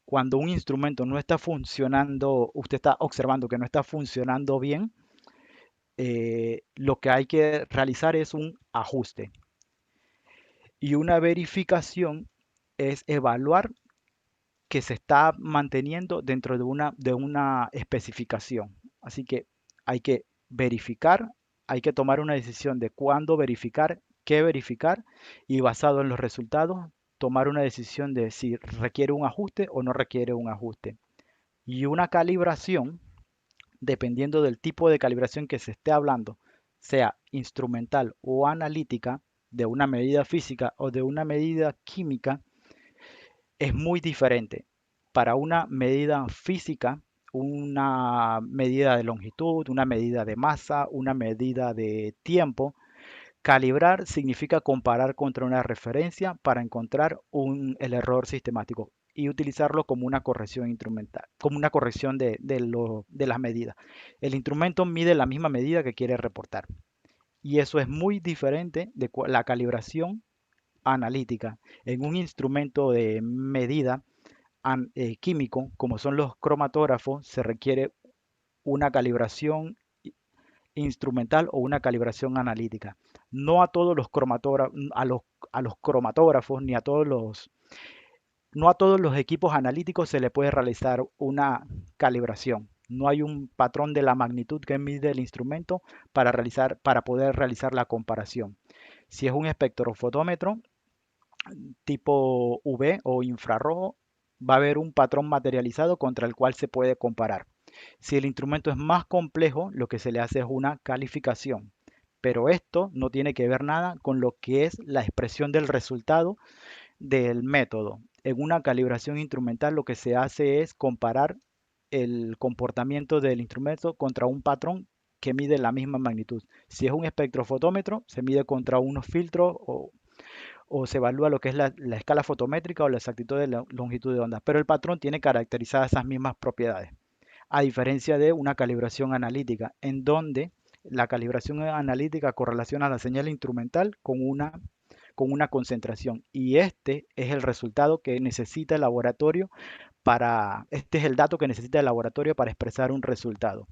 Cuando un instrumento no está funcionando, usted está observando que no está funcionando bien, lo que hay que realizar es un ajuste. Y una verificación es evaluar que se está manteniendo dentro de una especificación. Así que hay que verificar, hay que tomar una decisión de cuándo verificar, qué verificar y basado en los resultados, tomar una decisión de si requiere un ajuste o no requiere un ajuste. Y una calibración, dependiendo del tipo de calibración que se esté hablando, sea instrumental o analítica, de una medida física o de una medida química, es muy diferente. Para una medida física, una medida de longitud, una medida de masa, una medida de tiempo, calibrar significa comparar contra una referencia para encontrar el error sistemático y utilizarlo como una corrección instrumental, como una corrección de las medidas. El instrumento mide la misma medida que quiere reportar. Y eso es muy diferente de la calibración analítica. En un instrumento de medida químico, como son los cromatógrafos, se requiere una calibración instrumental o una calibración analítica. No a todos los cromatógrafos, a los cromatógrafos ni a todos no a todos los equipos analíticos se le puede realizar una calibración. No hay un patrón de la magnitud que mide el instrumento para poder realizar la comparación. Si es un espectrofotómetro tipo UV o infrarrojo, va a haber un patrón materializado contra el cual se puede comparar. Si el instrumento es más complejo, lo que se le hace es una calificación. Pero esto no tiene que ver nada con lo que es la expresión del resultado del método. En una calibración instrumental lo que se hace es comparar el comportamiento del instrumento contra un patrón que mide la misma magnitud. Si es un espectrofotómetro, se mide contra unos filtros o se evalúa lo que es la escala fotométrica o la exactitud de la longitud de onda, pero el patrón tiene caracterizadas esas mismas propiedades, a diferencia de una calibración analítica, en donde la calibración analítica correlaciona la señal instrumental con una concentración y este es el resultado que necesita el laboratorio este es el dato que necesita el laboratorio para expresar un resultado.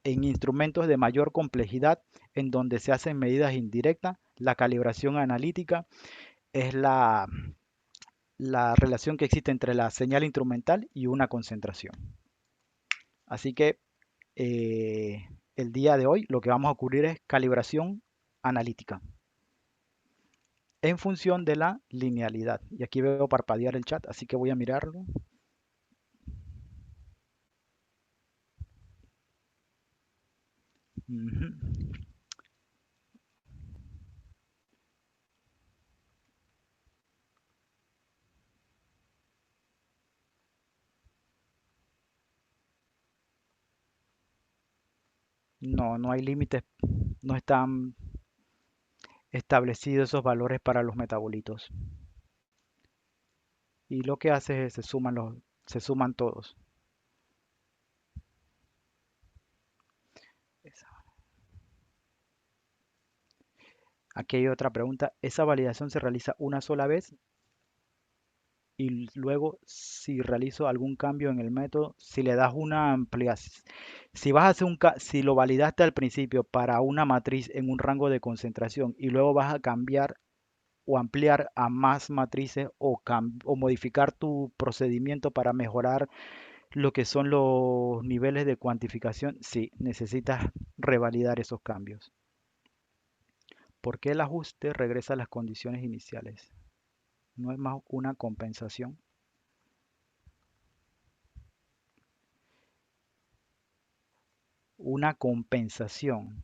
En instrumentos de mayor complejidad, en donde se hacen medidas indirectas, la calibración analítica es la relación que existe entre la señal instrumental y una concentración. Así que eh, el día de hoy lo que vamos a ocurrir es calibración analítica en función de la linealidad. Y aquí veo parpadear el chat, así que voy a mirarlo. Ujú. No, no hay límites, no están establecidos esos valores para los metabolitos. Y lo que hace es se suman todos. Aquí hay otra pregunta. ¿Esa validación se realiza una sola vez? Y luego, si realizo algún cambio en el método, si le das una ampliación, si vas a hacer si lo validaste al principio para una matriz en un rango de concentración y luego vas a cambiar o ampliar a más matrices o modificar tu procedimiento para mejorar lo que son los niveles de cuantificación, sí, necesitas revalidar esos cambios. ¿Por qué el ajuste regresa a las condiciones iniciales? ¿No es más una compensación? Una compensación.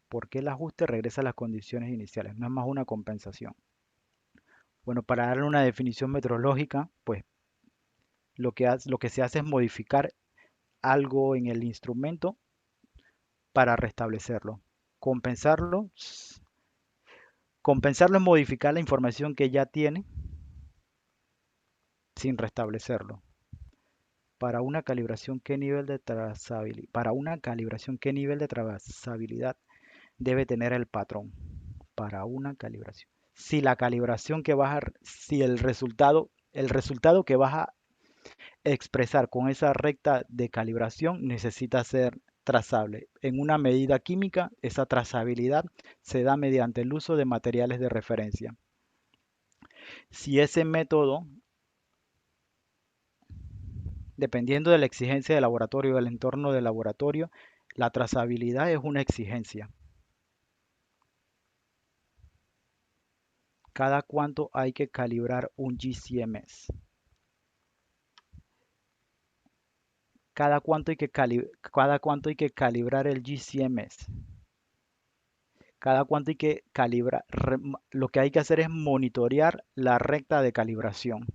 ¿Por qué el ajuste regresa a las condiciones iniciales? No es más una compensación. Bueno, para darle una definición metrológica, pues lo que se hace es modificar algo en el instrumento para restablecerlo. Compensarlo, compensarlo es modificar la información que ya tiene sin restablecerlo. Para una calibración, ¿qué nivel de trazabilidad? Para una calibración, ¿qué nivel de trazabilidad debe tener el patrón? Para una calibración. Si la calibración que vas a, si el resultado que vas a expresar con esa recta de calibración necesita ser trazable. En una medida química, esa trazabilidad se da mediante el uso de materiales de referencia. Si ese método, dependiendo de la exigencia del laboratorio o del entorno del laboratorio, la trazabilidad es una exigencia. ¿Cada cuánto hay que calibrar un GCMS? Cada cuánto hay que calibrar el GCMS? Cada cuánto hay que calibrar. Lo que hay que hacer es monitorear la recta de calibración.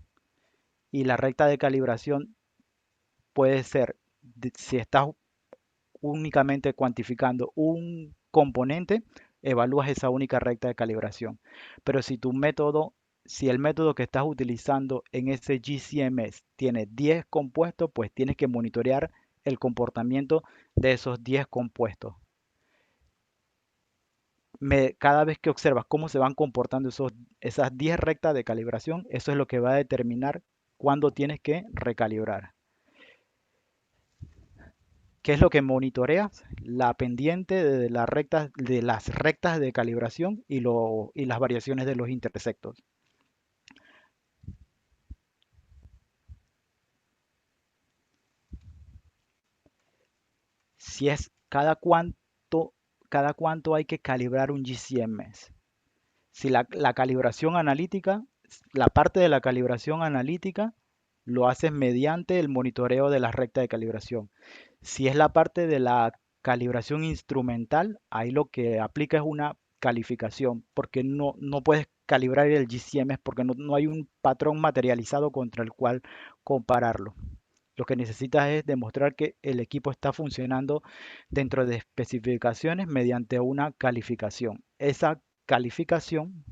Y la recta de calibración puede ser, si estás únicamente cuantificando un componente, evalúas esa única recta de calibración. Pero si el método que estás utilizando en ese GCMS tiene 10 compuestos, pues tienes que monitorear el comportamiento de esos 10 compuestos. Cada vez que observas cómo se van comportando esas 10 rectas de calibración, eso es lo que va a determinar cuándo tienes que recalibrar. ¿Qué es lo que monitoreas? La pendiente de las rectas de calibración y las variaciones de los intersectos. Si es cada cuánto hay que calibrar un GCMS. Si la calibración analítica, la parte de la calibración analítica lo haces mediante el monitoreo de las rectas de calibración. Si es la parte de la calibración instrumental, ahí lo que aplica es una calificación, porque no puedes calibrar el GCMS porque no hay un patrón materializado contra el cual compararlo. Lo que necesitas es demostrar que el equipo está funcionando dentro de especificaciones mediante una calificación. Esa calificación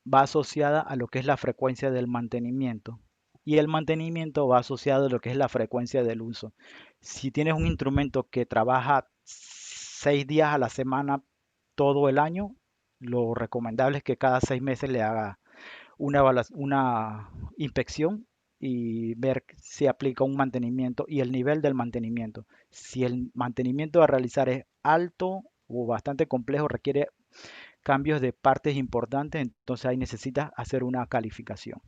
va asociada a lo que es la frecuencia del mantenimiento y el mantenimiento va asociado a lo que es la frecuencia del uso. Si tienes un instrumento que trabaja 6 días a la semana todo el año, lo recomendable es que cada 6 meses le haga una inspección y ver si aplica un mantenimiento y el nivel del mantenimiento. Si el mantenimiento a realizar es alto o bastante complejo, requiere cambios de partes importantes, entonces ahí necesitas hacer una calificación.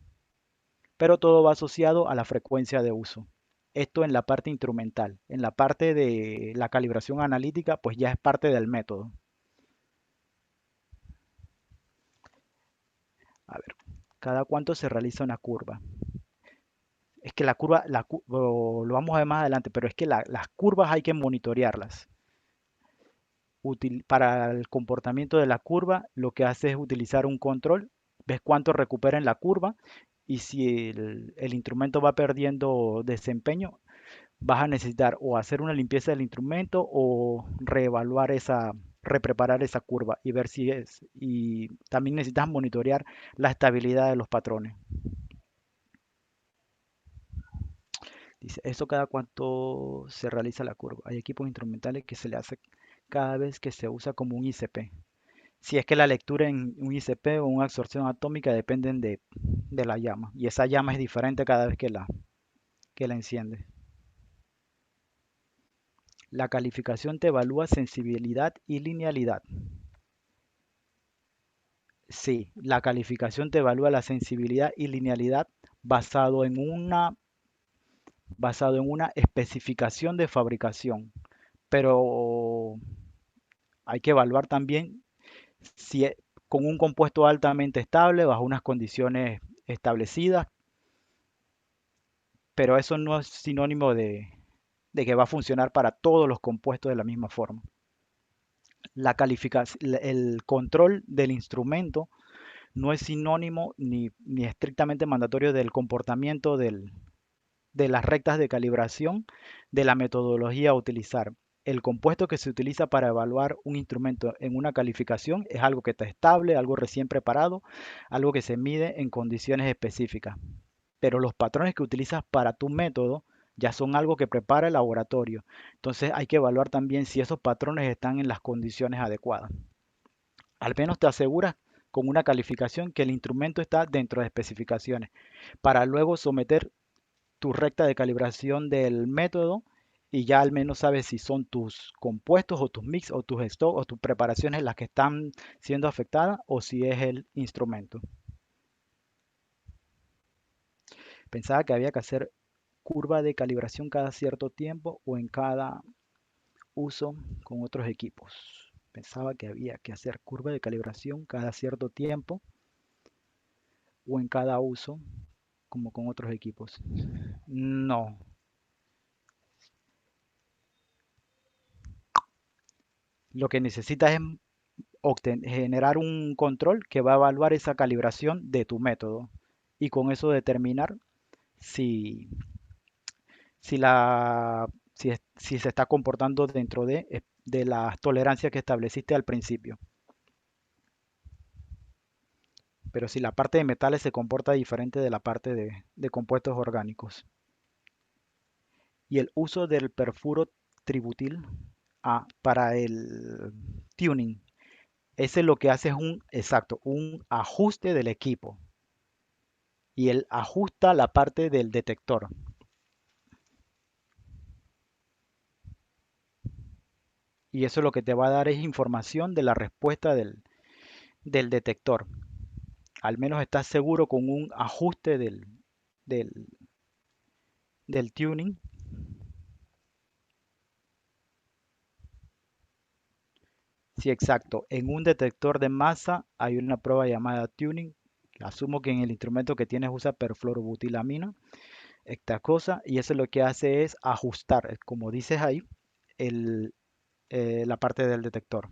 Pero todo va asociado a la frecuencia de uso. Esto en la parte instrumental. En la parte de la calibración analítica, pues ya es parte del método. A ver, ¿cada cuánto se realiza una curva? Es que la curva, lo vamos a ver más adelante, pero es que las curvas hay que monitorearlas. Para el comportamiento de la curva, lo que hace es utilizar un control, ves cuánto recupera en la curva y si el instrumento va perdiendo desempeño, vas a necesitar o hacer una limpieza del instrumento o repreparar esa curva y ver si es. Y también necesitas monitorear la estabilidad de los patrones. Dice, ¿eso cada cuánto se realiza la curva? Hay equipos instrumentales que se le hace cada vez que se usa como un ICP. Si es que la lectura en un ICP o una absorción atómica dependen de la llama. Y esa llama es diferente cada vez que la enciende. La calificación te evalúa sensibilidad y linealidad. Sí, la calificación te evalúa la sensibilidad y linealidad basado en una, basado en una especificación de fabricación. Pero hay que evaluar también si con un compuesto altamente estable bajo unas condiciones establecidas, pero eso no es sinónimo de que va a funcionar para todos los compuestos de la misma forma. La calificación, el control del instrumento no es sinónimo ni estrictamente mandatorio del comportamiento de las rectas de calibración de la metodología a utilizar. El compuesto que se utiliza para evaluar un instrumento en una calificación es algo que está estable, algo recién preparado, algo que se mide en condiciones específicas. Pero los patrones que utilizas para tu método ya son algo que prepara el laboratorio. Entonces hay que evaluar también si esos patrones están en las condiciones adecuadas. Al menos te aseguras con una calificación que el instrumento está dentro de especificaciones, para luego someter tu recta de calibración del método y ya al menos sabes si son tus compuestos o tus mix o tus stock o tus preparaciones las que están siendo afectadas o si es el instrumento. Pensaba que había que hacer curva de calibración cada cierto tiempo o en cada uso con otros equipos. Pensaba que había que hacer curva de calibración cada cierto tiempo o en cada uso como con otros equipos. No, lo que necesitas es generar un control que va a evaluar esa calibración de tu método y con eso determinar si, si, la, si se está comportando dentro de las tolerancias que estableciste al principio. Pero si la parte de metales se comporta diferente de la parte de compuestos orgánicos. Y el uso del perfuro tributil para el tuning, ese lo que hace es un ajuste del equipo y él ajusta la parte del detector. Y eso lo que te va a dar es información de la respuesta del detector. Al menos estás seguro con un ajuste del, del tuning. Sí, exacto. En un detector de masa hay una prueba llamada tuning. Asumo que en el instrumento que tienes usa perfluorobutilamina, esta cosa, y eso lo que hace es ajustar, como dices ahí, el, la parte del detector.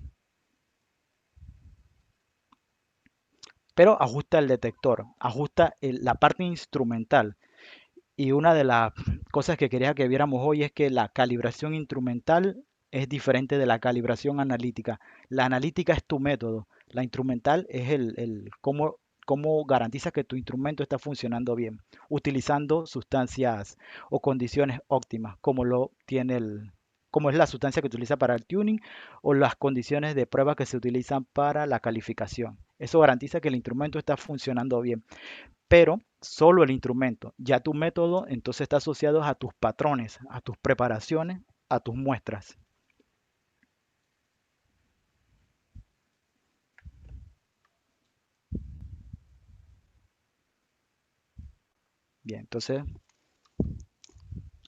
Pero ajusta el detector, ajusta la parte instrumental. Y una de las cosas que quería que viéramos hoy es que la calibración instrumental es diferente de la calibración analítica. La analítica es tu método, la instrumental es el cómo garantiza que tu instrumento está funcionando bien, utilizando sustancias o condiciones óptimas, como lo tiene como es la sustancia que utiliza para el tuning o las condiciones de prueba que se utilizan para la calificación. Eso garantiza que el instrumento está funcionando bien, pero solo el instrumento. Ya tu método entonces está asociado a tus patrones, a tus preparaciones, a tus muestras. Bien, entonces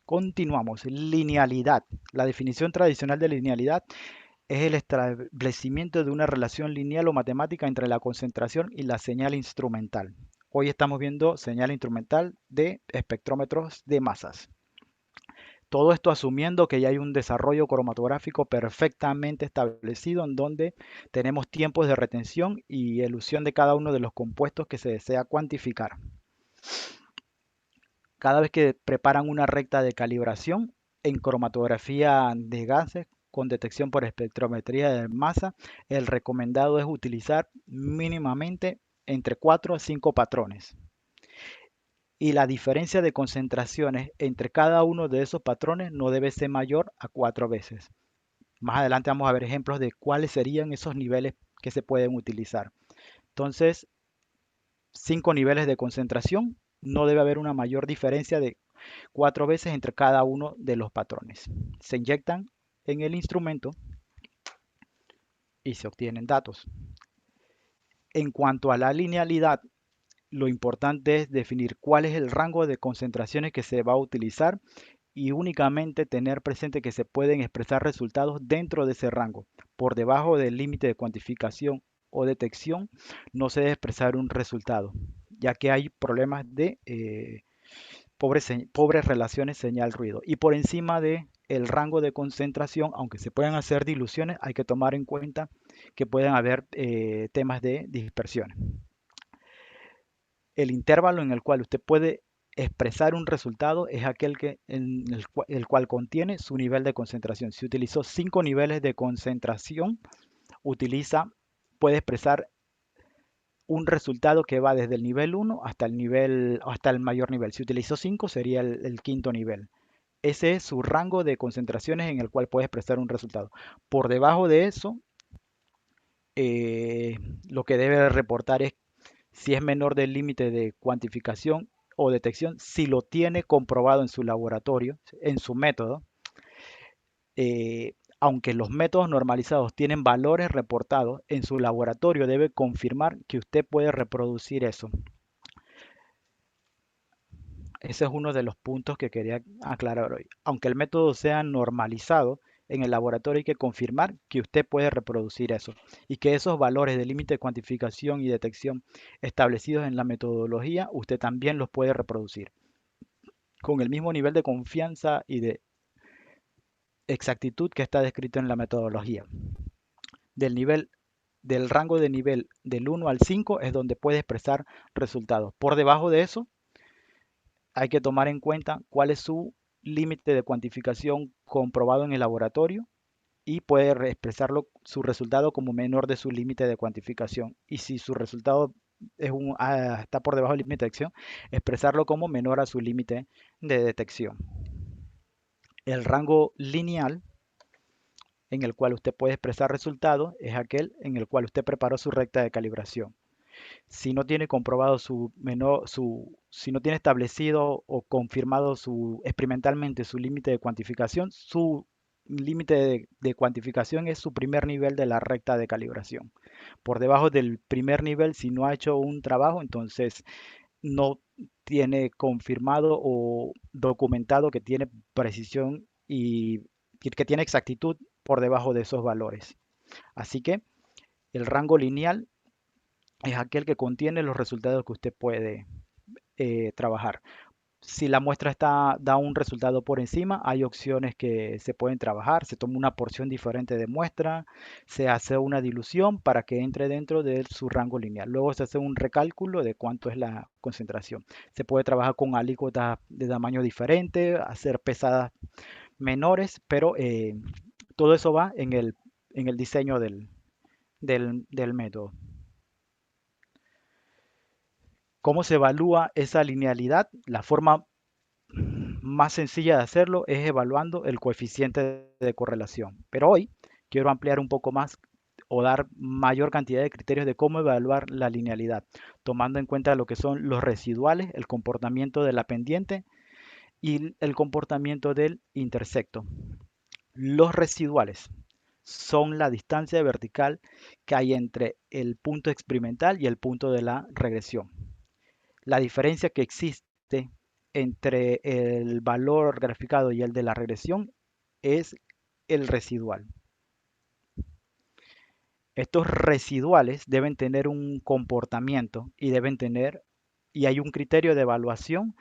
continuamos. Linealidad. La definición tradicional de linealidad es el establecimiento de una relación lineal o matemática entre la concentración y la señal instrumental. Hoy estamos viendo señal instrumental de espectrómetros de masas. Todo esto asumiendo que ya hay un desarrollo cromatográfico perfectamente establecido en donde tenemos tiempos de retención y elusión de cada uno de los compuestos que se desea cuantificar. Cada vez que preparan una recta de calibración en cromatografía de gases con detección por espectrometría de masa, el recomendado es utilizar mínimamente entre 4 a 5 patrones. Y la diferencia de concentraciones entre cada uno de esos patrones no debe ser mayor a 4 veces. Más adelante vamos a ver ejemplos de cuáles serían esos niveles que se pueden utilizar. Entonces, 5 niveles de concentración, no debe haber una mayor diferencia de 4 veces entre cada uno de los patrones. Se inyectan en el instrumento y se obtienen datos. En cuanto a la linealidad, lo importante es definir cuál es el rango de concentraciones que se va a utilizar y únicamente tener presente que se pueden expresar resultados dentro de ese rango, por debajo del límite de cuantificación o detección, no se debe expresar un resultado, ya que hay problemas de pobres relaciones señal-ruido. Y por encima de el rango de concentración, aunque se puedan hacer diluciones, hay que tomar en cuenta que pueden haber temas de dispersión. El intervalo en el cual usted puede expresar un resultado es aquel en el cual contiene su nivel de concentración. Si utilizó 5 niveles de concentración, puede expresar un resultado que va desde el nivel 1 hasta el mayor nivel. Si utilizó 5 sería el quinto nivel. Ese es su rango de concentraciones en el cual puede expresar un resultado. Por debajo de eso, eh, lo que debe reportar es si es menor del límite de cuantificación o detección, si lo tiene comprobado en su laboratorio, en su método. Aunque los métodos normalizados tienen valores reportados, en su laboratorio debe confirmar que usted puede reproducir eso. Ese es uno de los puntos que quería aclarar hoy. Aunque el método sea normalizado, en el laboratorio hay que confirmar que usted puede reproducir eso y que esos valores de límite de cuantificación y detección establecidos en la metodología, usted también los puede reproducir con el mismo nivel de confianza y de exactitud que está descrito en la metodología. Del nivel del rango de nivel del 1 al 5 es donde puede expresar resultados. Por debajo de eso, hay que tomar en cuenta cuál es su límite de cuantificación comprobado en el laboratorio y puede expresarlo su resultado como menor de su límite de cuantificación. Y si su resultado está por debajo del límite de detección, expresarlo como menor a su límite de detección. El rango lineal en el cual usted puede expresar resultados es aquel en el cual usted preparó su recta de calibración. Si no tiene comprobado si no tiene establecido o confirmado experimentalmente su límite de cuantificación, su límite de cuantificación es su primer nivel de la recta de calibración. Por debajo del primer nivel, si no ha hecho un trabajo, entonces no tiene confirmado o documentado que tiene precisión y que tiene exactitud por debajo de esos valores. Así que el rango lineal es aquel que contiene los resultados que usted puede trabajar. Si la muestra da un resultado por encima, hay opciones que se pueden trabajar. Se toma una porción diferente de muestra, se hace una dilución para que entre dentro de su rango lineal. Luego se hace un recálculo de cuánto es la concentración. Se puede trabajar con alícuotas de tamaño diferente, hacer pesadas menores, pero todo eso va en el diseño del método. ¿Cómo se evalúa esa linealidad? La forma más sencilla de hacerlo es evaluando el coeficiente de correlación. Pero hoy quiero ampliar un poco más o dar mayor cantidad de criterios de cómo evaluar la linealidad, tomando en cuenta lo que son los residuales, el comportamiento de la pendiente y el comportamiento del intersecto. Los residuales son la distancia vertical que hay entre el punto experimental y el punto de la regresión. La diferencia que existe entre el valor graficado y el de la regresión es el residual. Estos residuales deben tener un comportamiento y hay un criterio de evaluación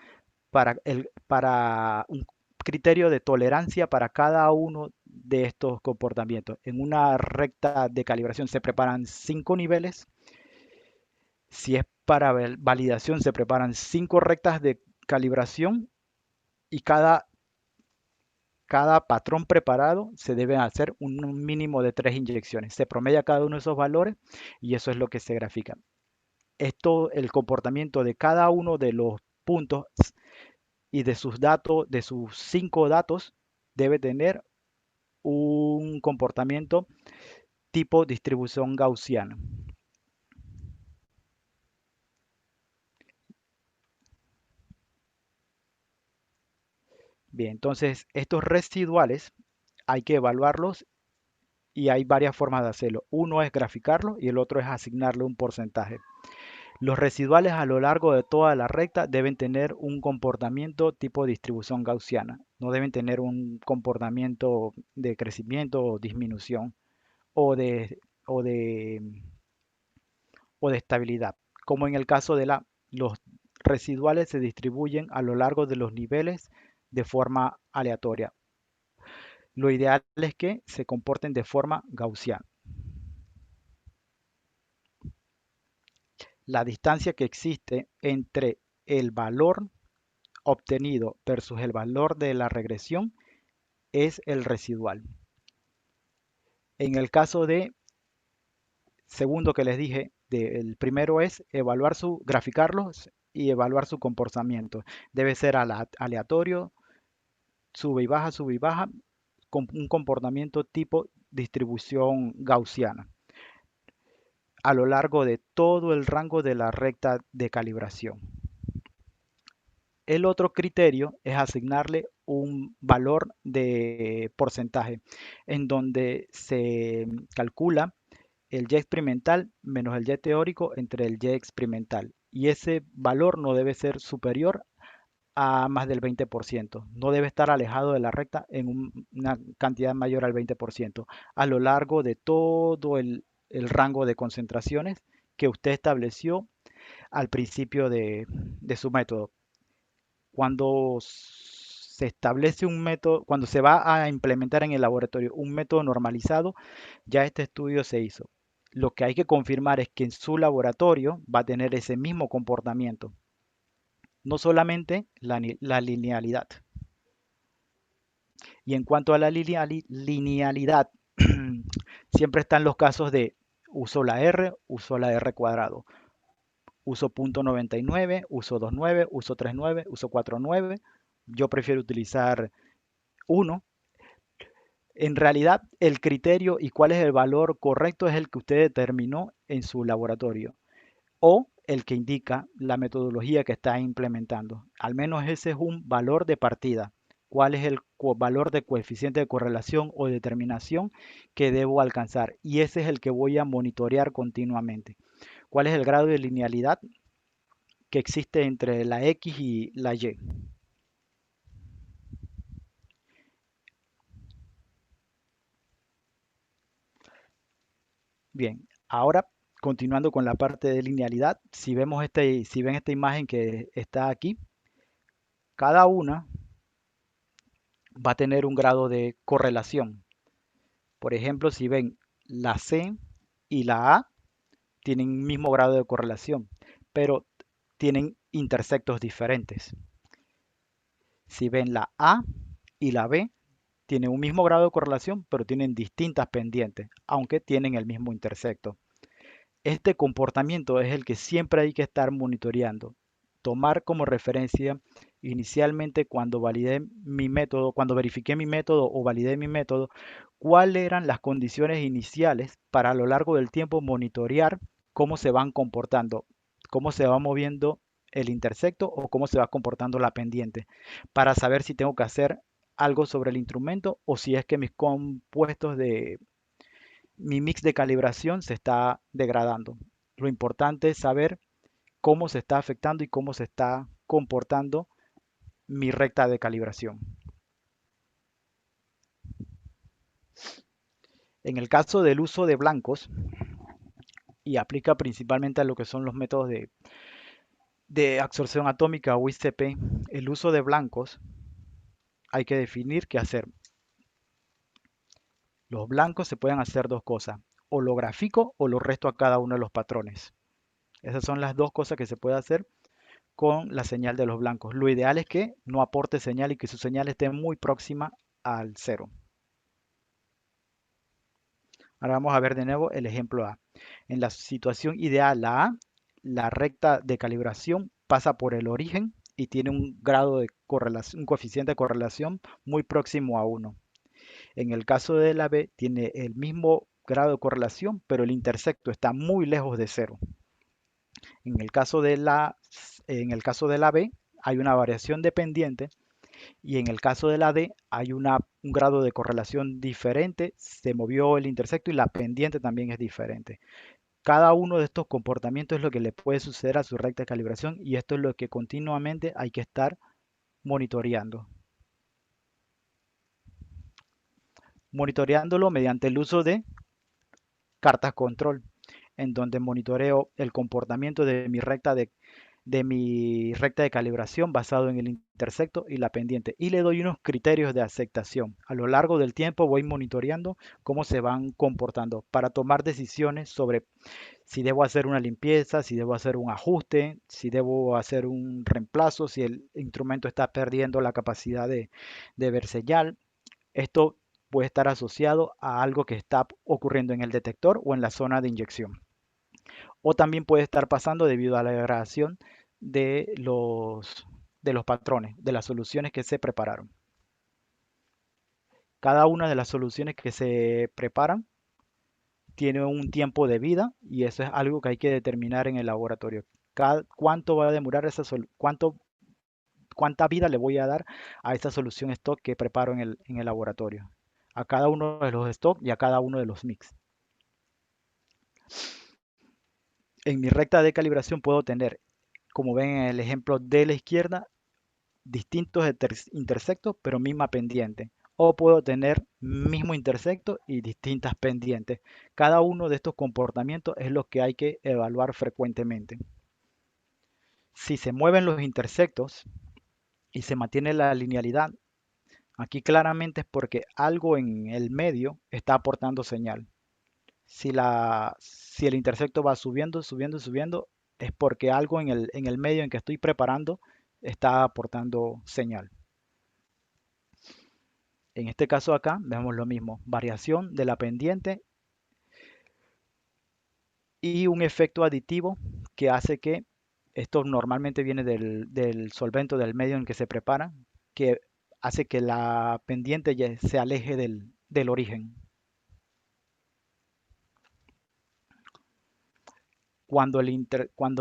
para un criterio de tolerancia para cada uno de estos comportamientos. En una recta de calibración se preparan 5 niveles. Si es para validación, se preparan 5 rectas de calibración y cada patrón preparado se debe hacer un mínimo de 3 inyecciones. Se promedia cada uno de esos valores y eso es lo que se grafica. El comportamiento de cada uno de los puntos y de sus datos, de sus 5 datos, debe tener un comportamiento tipo distribución gaussiana. Bien, entonces estos residuales hay que evaluarlos y hay varias formas de hacerlo. Uno es graficarlo y el otro es asignarle un porcentaje. Los residuales a lo largo de toda la recta deben tener un comportamiento tipo distribución gaussiana. No deben tener un comportamiento de crecimiento o disminución o de o de estabilidad, como en el caso de los residuales se distribuyen a lo largo de los niveles de forma aleatoria. Lo ideal es que se comporten de forma gaussiana. La distancia que existe entre el valor obtenido versus el valor de la regresión es el residual. En el caso de segundo que les dije, el primero es graficarlos y evaluar su comportamiento. Debe ser aleatorio, sube y baja, con un comportamiento tipo distribución gaussiana a lo largo de todo el rango de la recta de calibración. El otro criterio es asignarle un valor de porcentaje en donde se calcula el Y experimental menos el Y teórico entre el Y experimental. Y ese valor no debe ser superior a más del 20%. No debe estar alejado de la recta en una cantidad mayor al 20% a lo largo de todo el rango de concentraciones que usted estableció al principio de su método. Cuando se establece un método, cuando se va a implementar en el laboratorio un método normalizado, ya este estudio se hizo. Lo que hay que confirmar es que en su laboratorio va a tener ese mismo comportamiento, no solamente la linealidad. Y en cuanto a la linealidad, siempre están los casos de uso la R cuadrado, uso .99, uso 2.9, uso 3.9, uso 4.9. Yo prefiero utilizar 1. En realidad, el criterio y cuál es el valor correcto es el que usted determinó en su laboratorio o el que indica la metodología que está implementando. Al menos ese es un valor de partida. ¿Cuál es el valor de coeficiente de correlación o determinación que debo alcanzar? Y ese es el que voy a monitorear continuamente. ¿Cuál es el grado de linealidad que existe entre la X y la Y? Bien, ahora continuando con la parte de linealidad, si ven esta imagen que está aquí, cada una va a tener un grado de correlación. Por ejemplo, si ven la C y la A tienen un mismo grado de correlación, pero tienen intersectos diferentes. Si ven la A y la B, tienen un mismo grado de correlación, pero tienen distintas pendientes, aunque tienen el mismo intersecto. Este comportamiento es el que siempre hay que estar monitoreando. Tomar como referencia inicialmente cuando validé mi método, cuando verifiqué mi método o validé mi método, cuáles eran las condiciones iniciales para a lo largo del tiempo monitorear cómo se van comportando, cómo se va moviendo el intersecto o cómo se va comportando la pendiente, para saber si tengo que hacer algo sobre el instrumento o si es que mis compuestos de mi mix de calibración se está degradando. Lo importante es saber cómo se está afectando y cómo se está comportando mi recta de calibración. En el caso del uso de blancos, y aplica principalmente a lo que son los métodos de absorción atómica o ICP, el uso de blancos hay que definir qué hacer. Los blancos se pueden hacer dos cosas, o lo grafico o lo resto a cada uno de los patrones. Esas son las dos cosas que se puede hacer con la señal de los blancos. Lo ideal es que no aporte señal y que su señal esté muy próxima al cero. Ahora vamos a ver de nuevo el ejemplo A. En la situación ideal, la A, la recta de calibración pasa por el origen y tiene un grado de correlación, un coeficiente de correlación muy próximo a 1. En el caso de la B, tiene el mismo grado de correlación, pero el intersecto está muy lejos de cero. En el caso de la B, hay una variación dependiente y en el caso de la D hay un grado de correlación diferente, se movió el intersecto y la pendiente también es diferente. Cada uno de estos comportamientos es lo que le puede suceder a su recta de calibración y esto es lo que continuamente hay que estar monitoreando. Monitoreándolo mediante el uso de cartas control. en donde monitoreo el comportamiento de mi recta de calibración basado en el intersecto y la pendiente y le doy unos criterios de aceptación. A lo largo del tiempo voy monitoreando cómo se van comportando para tomar decisiones sobre si debo hacer una limpieza, si debo hacer un ajuste, si debo hacer un reemplazo, si el instrumento está perdiendo la capacidad de ver señal. Esto puede estar asociado a algo que está ocurriendo en el detector o en la zona de inyección. O también puede estar pasando debido a la degradación de los patrones, de las soluciones que se prepararon. Cada una de las soluciones que se preparan tiene un tiempo de vida y eso es algo que hay que determinar en el laboratorio. ¿Cuánto va a demorar cuánta vida le voy a dar a esta solución stock que preparo en el laboratorio? A cada uno de los stock y a cada uno de los mix. En mi recta de calibración puedo tener, como ven en el ejemplo de la izquierda, distintos intersectos, pero misma pendiente. O puedo tener mismo intersecto y distintas pendientes. Cada uno de estos comportamientos es lo que hay que evaluar frecuentemente. Si se mueven los intersectos y se mantiene la linealidad, aquí claramente es porque algo en el medio está aportando señal. Si el intersecto va subiendo, subiendo, subiendo, es porque algo en el medio en que estoy preparando está aportando señal. En este caso acá vemos lo mismo, variación de la pendiente y un efecto aditivo que hace que esto normalmente viene del solvente del medio en que se prepara, que hace que la pendiente ya se aleje del origen. Cuando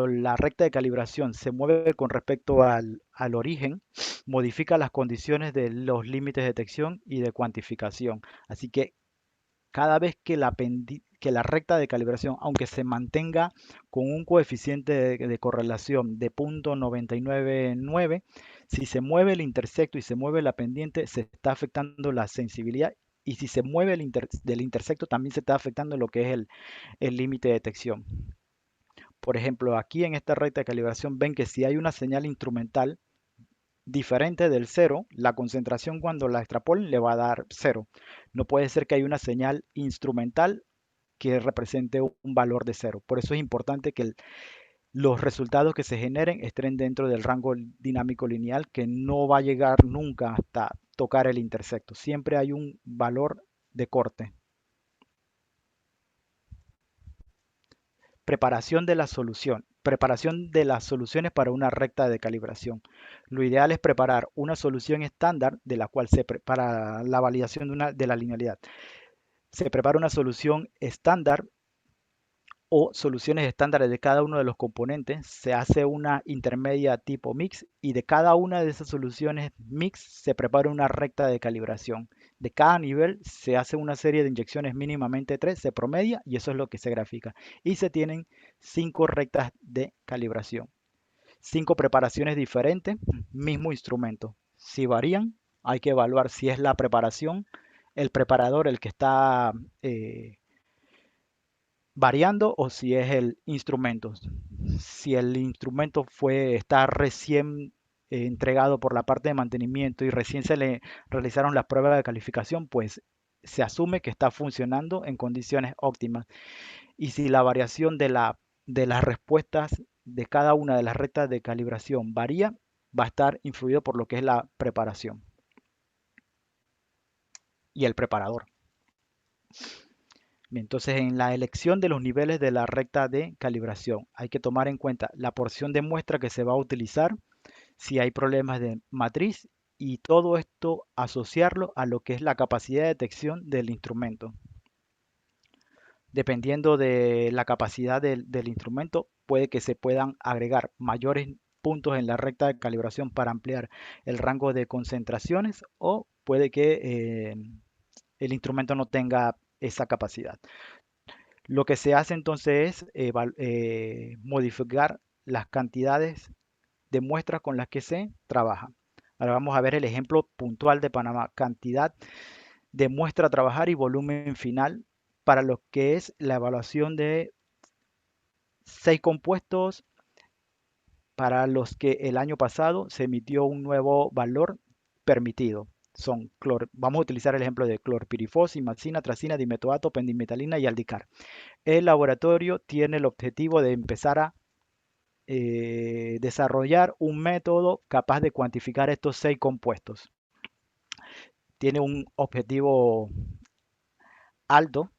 la recta de calibración se mueve con respecto al origen, modifica las condiciones de los límites de detección y de cuantificación. Así que cada vez que la recta de calibración, aunque se mantenga con un coeficiente de correlación de 0.999, si se mueve el intersecto y se mueve la pendiente, se está afectando la sensibilidad. Y si se mueve del intersecto, también se está afectando lo que es el límite de detección. Por ejemplo, aquí en esta recta de calibración ven que si hay una señal instrumental diferente del cero, la concentración cuando la extrapolen le va a dar cero. No puede ser que haya una señal instrumental que represente un valor de cero. Por eso es importante que los resultados que se generen estén dentro del rango dinámico lineal que no va a llegar nunca hasta tocar el intersecto. Siempre hay un valor de corte. Preparación de la solución. Preparación de las soluciones para una recta de calibración. Lo ideal es preparar una solución estándar de la cual se prepara la validación de la linealidad. Se prepara una solución estándar o soluciones estándares de cada uno de los componentes, se hace una intermedia tipo mix y de cada una de esas soluciones mix se prepara una recta de calibración. De cada nivel se hace una serie de inyecciones mínimamente 3, se promedia y eso es lo que se grafica. Y se tienen 5 rectas de calibración. 5 preparaciones diferentes, mismo instrumento. Si varían, hay que evaluar si es la preparación, el preparador el que está variando o si es el instrumento. Si el instrumento está recién entregado por la parte de mantenimiento y recién se le realizaron las pruebas de calificación, pues se asume que está funcionando en condiciones óptimas. Y si la variación de las respuestas de cada una de las rectas de calibración varía, va a estar influido por lo que es la preparación y el preparador. Entonces, en la elección de los niveles de la recta de calibración, hay que tomar en cuenta la porción de muestra que se va a utilizar, si hay problemas de matriz y todo esto asociarlo a lo que es la capacidad de detección del instrumento. Dependiendo de la capacidad del instrumento, puede que se puedan agregar mayores puntos en la recta de calibración para ampliar el rango de concentraciones o puede que el instrumento no tenga esa capacidad. Lo que se hace entonces es modificar las cantidades de muestras con las que se trabaja. Ahora vamos a ver el ejemplo puntual de Panamá. Cantidad de muestra a trabajar y volumen final para lo que es la evaluación de 6 compuestos para los que el año pasado se emitió un nuevo valor permitido. Vamos a utilizar el ejemplo de clorpirifos, imacina, tracina, dimetoato, pendimetalina y aldicar. El laboratorio tiene el objetivo de empezar a desarrollar un método capaz de cuantificar estos 6 compuestos. Tiene un objetivo alto,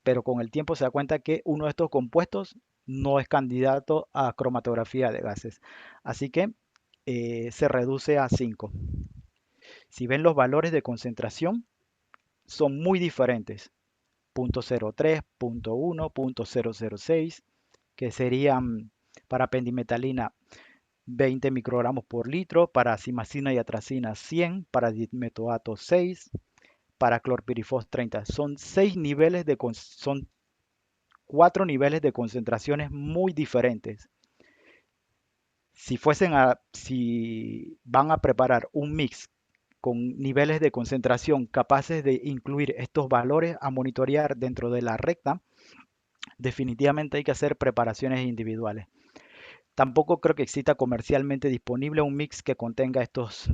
pero con el tiempo se da cuenta que uno de estos compuestos no es candidato a cromatografía de gases. Así que se reduce a 5. Si ven los valores de concentración, son muy diferentes. 0.03, 0.1, 0.006, que serían para pendimetalina 20 microgramos por litro, para simacina y atracina 100, para dimetoato 6, para clorpirifos 30. Son 6 niveles son 4 niveles de concentraciones muy diferentes. Si van a preparar un mix con niveles de concentración capaces de incluir estos valores a monitorear dentro de la recta, definitivamente hay que hacer preparaciones individuales. Tampoco creo que exista comercialmente disponible un mix que contenga estos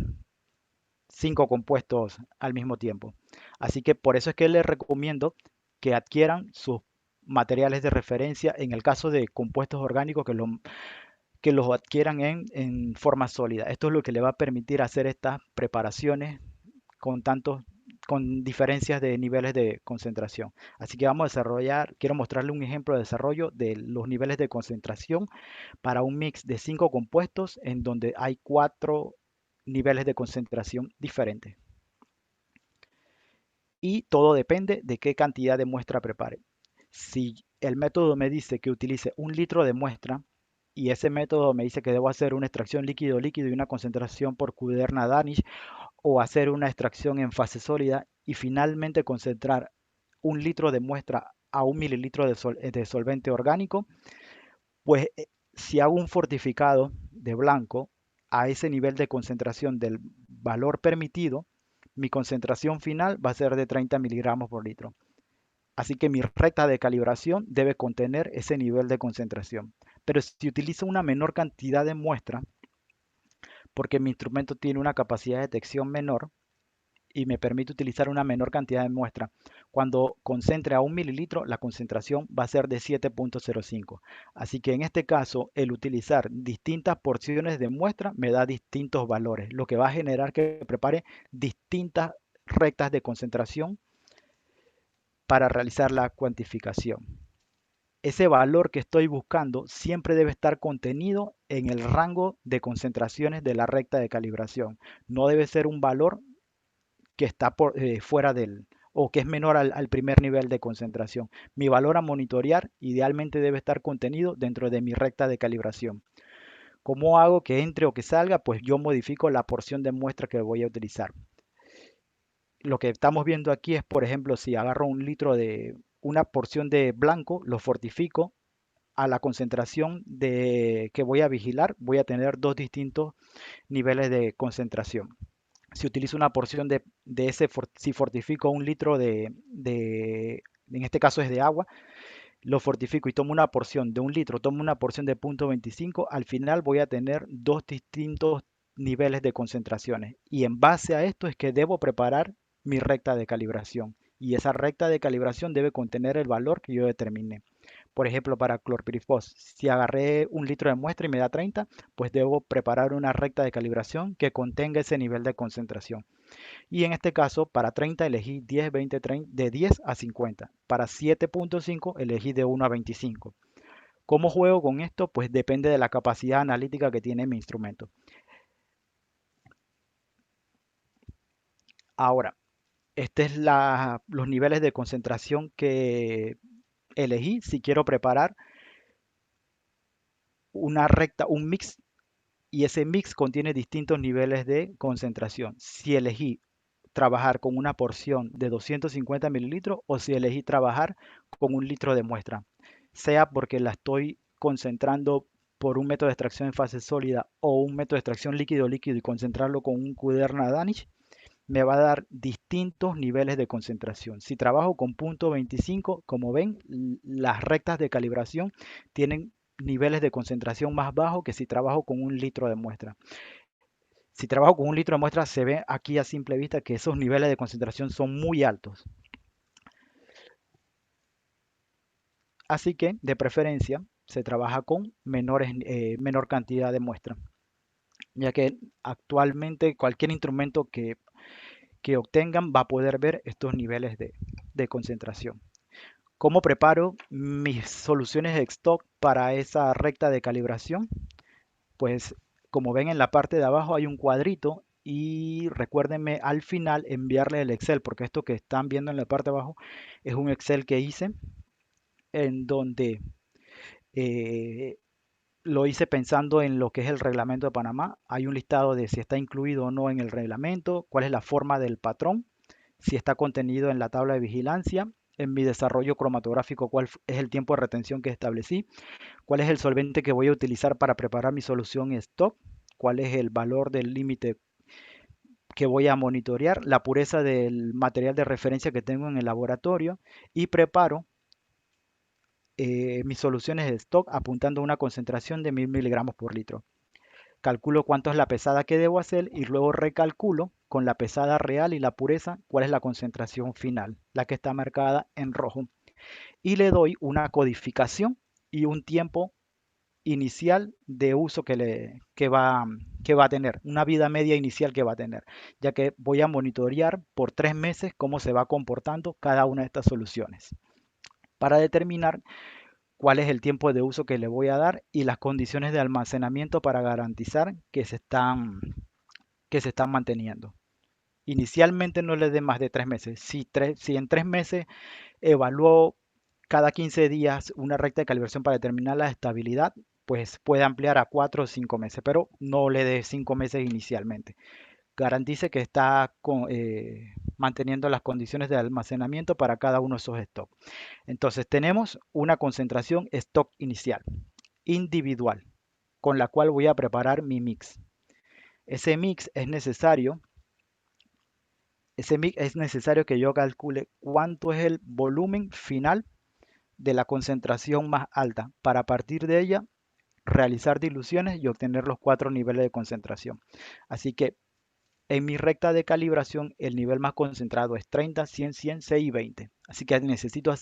5 compuestos al mismo tiempo. Así que por eso es que les recomiendo que adquieran sus materiales de referencia en el caso de compuestos orgánicos que los adquieran en forma sólida. Esto es lo que le va a permitir hacer estas preparaciones con con diferencias de niveles de concentración. Así que vamos a desarrollar, quiero mostrarle un ejemplo de desarrollo de los niveles de concentración para un mix de 5 compuestos en donde hay 4 niveles de concentración diferentes. Y todo depende de qué cantidad de muestra prepare. Si el método me dice que utilice 1 litro de muestra y ese método me dice que debo hacer una extracción líquido-líquido y una concentración por Kuderna-Danish, o hacer una extracción en fase sólida y finalmente concentrar 1 litro de muestra a 1 mililitro de solvente orgánico, pues si hago un fortificado de blanco a ese nivel de concentración del valor permitido, mi concentración final va a ser de 30 miligramos por litro. Así que mi recta de calibración debe contener ese nivel de concentración. Pero si utilizo una menor cantidad de muestra, porque mi instrumento tiene una capacidad de detección menor y me permite utilizar una menor cantidad de muestra, cuando concentre a 1 mililitro, la concentración va a ser de 7.05. Así que en este caso, el utilizar distintas porciones de muestra me da distintos valores, lo que va a generar que prepare distintas rectas de concentración para realizar la cuantificación. Ese valor que estoy buscando siempre debe estar contenido en el rango de concentraciones de la recta de calibración. No debe ser un valor que está fuera del o que es menor al primer nivel de concentración. Mi valor a monitorear idealmente debe estar contenido dentro de mi recta de calibración. ¿Cómo hago que entre o que salga? Pues yo modifico la porción de muestra que voy a utilizar. Lo que estamos viendo aquí es, por ejemplo, si agarro 1 litro de una porción de blanco, lo fortifico a la concentración que voy a vigilar, voy a tener dos distintos niveles de concentración. Si utilizo una porción si fortifico 1 litro en este caso es de agua, lo fortifico y tomo una porción de 1 litro, tomo una porción de 0.25, al final voy a tener dos distintos niveles de concentraciones. Y en base a esto es que debo preparar mi recta de calibración. Y esa recta de calibración debe contener el valor que yo determiné. Por ejemplo, para clorpirifos, si agarré 1 litro de muestra y me da 30, pues debo preparar una recta de calibración que contenga ese nivel de concentración. Y en este caso, para 30 elegí 10, 20, 30, de 10 a 50. Para 7.5 elegí de 1 a 25. ¿Cómo juego con esto? Pues depende de la capacidad analítica que tiene mi instrumento. Ahora, este es los niveles de concentración que elegí si quiero preparar una recta, un mix, y ese mix contiene distintos niveles de concentración. Si elegí trabajar con una porción de 250 mililitros o si elegí trabajar con 1 litro de muestra, sea porque la estoy concentrando por un método de extracción en fase sólida o un método de extracción líquido-líquido y concentrarlo con un Kuderna Danish, me va a dar distintos niveles de concentración. Si trabajo con punto 25, como ven, las rectas de calibración tienen niveles de concentración más bajos que si trabajo con un litro de muestra. Si trabajo con un litro de muestra, se ve aquí a simple vista que esos niveles de concentración son muy altos. Así que, de preferencia, se trabaja con menor cantidad de muestra, ya que actualmente cualquier instrumento que obtengan va a poder ver estos niveles de concentración. ¿Cómo preparo mis soluciones de stock para esa recta de calibración? Pues como ven en la parte de abajo hay un cuadrito y recuérdenme al final enviarle el Excel, porque esto que están viendo en la parte de abajo es un Excel que hice en donde eh, lo hice pensando en lo que es el reglamento de Panamá. Hay un listado de si está incluido o no en el reglamento, cuál es la forma del patrón, si está contenido en la tabla de vigilancia, en mi desarrollo cromatográfico, cuál es el tiempo de retención que establecí, cuál es el solvente que voy a utilizar para preparar mi solución stock, cuál es el valor del límite que voy a monitorear, la pureza del material de referencia que tengo en el laboratorio y preparo mis soluciones de stock apuntando a una concentración de 1000 miligramos por litro. Calculo cuánto es la pesada que debo hacer y luego recalculo con la pesada real y la pureza cuál es la concentración final, la que está marcada en rojo. Y le doy una codificación y un tiempo inicial de uso que va a tener, una vida media inicial que va a tener, ya que voy a monitorear por 3 meses cómo se va comportando cada una de estas soluciones para determinar cuál es el tiempo de uso que le voy a dar y las condiciones de almacenamiento para garantizar que se están manteniendo. Inicialmente no le dé más de 3 meses. Si en 3 meses evaluó cada 15 días una recta de calibración para determinar la estabilidad, pues puede ampliar a 4 o 5 meses, pero no le dé 5 meses inicialmente. Garantice que está manteniendo las condiciones de almacenamiento para cada uno de esos stocks. Entonces tenemos una concentración stock inicial, individual, con la cual voy a preparar mi mix. Ese mix es necesario, ese mix es necesario que yo calcule cuánto es el volumen final de la concentración más alta para a partir de ella realizar diluciones y obtener los 4 niveles de concentración. Así que en mi recta de calibración el nivel más concentrado es 30, 100, 100, 6 y 20. Así que necesito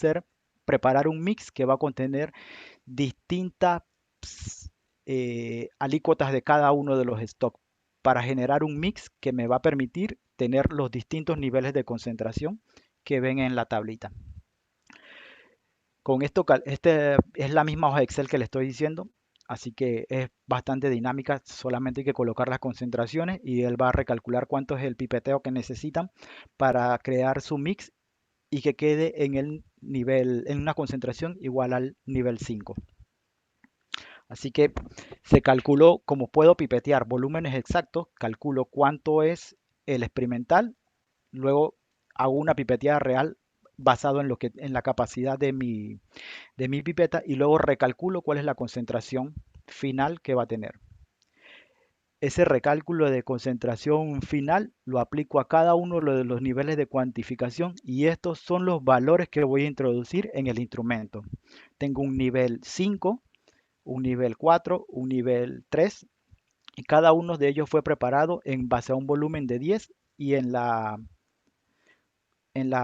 preparar un mix que va a contener distintas alícuotas de cada uno de los stocks para generar un mix que me va a permitir tener los distintos niveles de concentración que ven en la tablita. Con esto, este es la misma hoja Excel que le estoy diciendo, así que es bastante dinámica, solamente hay que colocar las concentraciones y él va a recalcular cuánto es el pipeteo que necesitan para crear su mix y que quede en el nivel, en una concentración igual al nivel 5. Así que se calculó, como puedo pipetear volúmenes exactos, calculo cuánto es el experimental, luego hago una pipeteada real basado en en la capacidad de mi pipeta y luego recalculo cuál es la concentración final que va a tener. Ese recálculo de concentración final lo aplico a cada uno de los niveles de cuantificación y estos son los valores que voy a introducir en el instrumento. Tengo un nivel 5, un nivel 4, un nivel 3 y cada uno de ellos fue preparado en base a un volumen de 10 y en la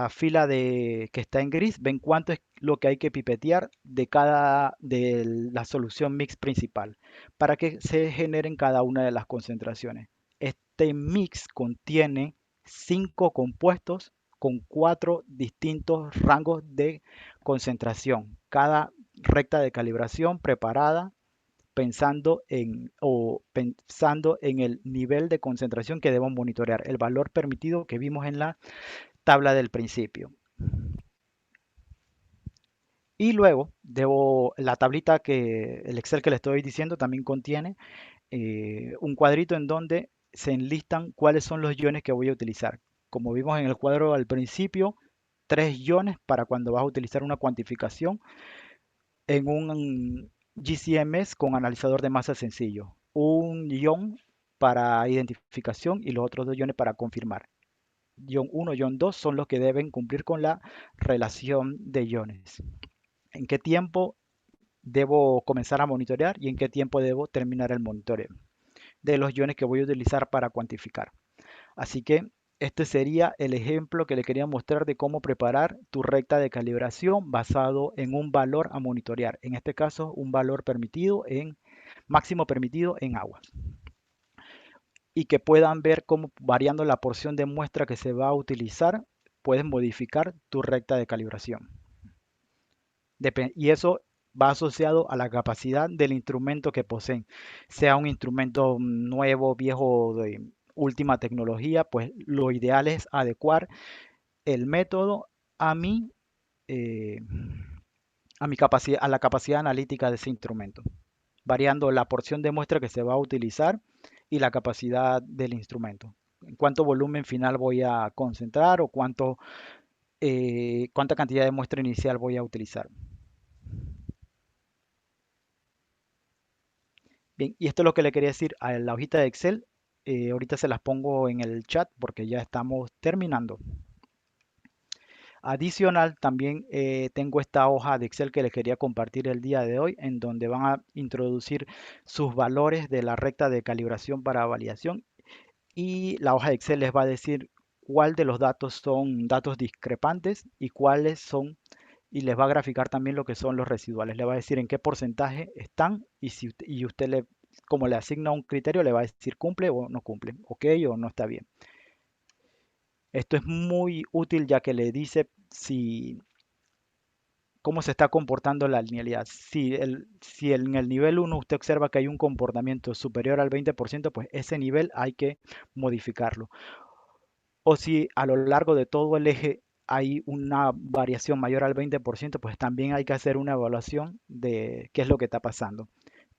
fila que está en gris ven cuánto es lo que hay que pipetear de la solución mix principal para que se generen cada una de las concentraciones. Este mix contiene 5 compuestos con 4 distintos rangos de concentración. Cada recta de calibración preparada pensando en el nivel de concentración que debo monitorear, el valor permitido que vimos en la tabla del principio. Y luego la tablita el Excel que le estoy diciendo también contiene un cuadrito en donde se enlistan cuáles son los iones que voy a utilizar. Como vimos en el cuadro al principio, 3 iones para cuando vas a utilizar una cuantificación en un GCMS con analizador de masa sencillo. Un ion para identificación y los otros 2 iones para confirmar. Ion 1 y ion 2 son los que deben cumplir con la relación de iones. ¿En qué tiempo debo comenzar a monitorear y en qué tiempo debo terminar el monitoreo de los iones que voy a utilizar para cuantificar. Así que este sería el ejemplo que le quería mostrar de cómo preparar tu recta de calibración basado en un valor a monitorear. En este caso, un valor permitido en máximo permitido en agua. Y que puedan ver cómo variando la porción de muestra que se va a utilizar, puedes modificar tu recta de calibración. Y eso va asociado a la capacidad del instrumento que poseen. Sea un instrumento nuevo, viejo, de última tecnología, pues lo ideal es adecuar el método a mi, eh, a mi capacidad, a la capacidad analítica de ese instrumento, variando la porción de muestra que se va a utilizar y la capacidad del instrumento. En cuánto volumen final voy a concentrar o cuánta cantidad de muestra inicial voy a utilizar. Bien, y esto es lo que le quería decir a la hojita de Excel. Ahorita se las pongo en el chat porque ya estamos terminando. Adicional, también tengo esta hoja de Excel que les quería compartir el día de hoy, en donde van a introducir sus valores de la recta de calibración para validación. Y la hoja de Excel les va a decir cuál de los datos son datos discrepantes y cuáles son, y les va a graficar también lo que son los residuales. Le va a decir en qué porcentaje están y usted como le asigna un criterio, le va a decir cumple o no cumple, ok o no está bien. Esto es muy útil ya que le dice si cómo se está comportando la linealidad. Si en el nivel 1 usted observa que hay un comportamiento superior al 20%, pues ese nivel hay que modificarlo. O si a lo largo de todo el eje hay una variación mayor al 20%, pues también hay que hacer una evaluación de qué es lo que está pasando.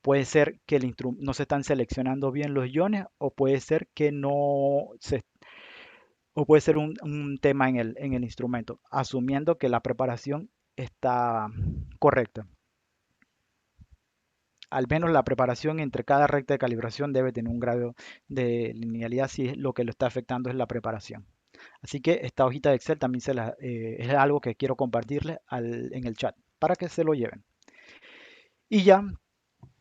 Puede ser que no se están seleccionando bien los iones o puede ser que no se, o puede ser un tema en el instrumento, asumiendo que la preparación está correcta. Al menos la preparación entre cada recta de calibración debe tener un grado de linealidad si lo que lo está afectando es la preparación. Así que esta hojita de Excel también es algo que quiero compartirles en el chat para que se lo lleven. Y ya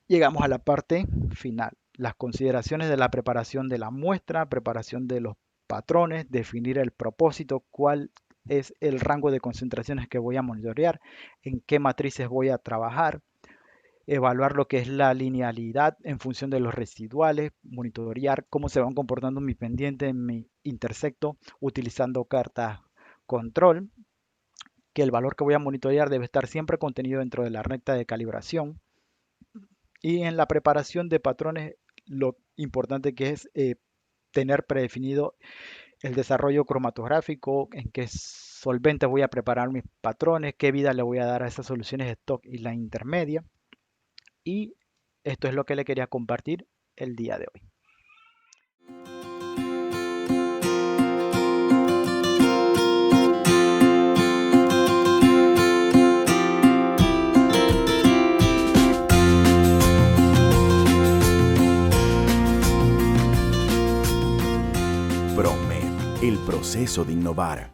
llegamos a la parte final. Las consideraciones de la preparación de la muestra, preparación de los patrones, definir el propósito, cuál es el rango de concentraciones que voy a monitorear, en qué matrices voy a trabajar, evaluar lo que es la linealidad en función de los residuales, monitorear cómo se van comportando mis pendientes en mi intersecto utilizando cartas control, que el valor que voy a monitorear debe estar siempre contenido dentro de la recta de calibración. Y en la preparación de patrones, lo importante que es tener predefinido el desarrollo cromatográfico, en qué solvente voy a preparar mis patrones, qué vida le voy a dar a esas soluciones de stock y la intermedia. Y esto es lo que le quería compartir el día de hoy. PROMED, el proceso de innovar.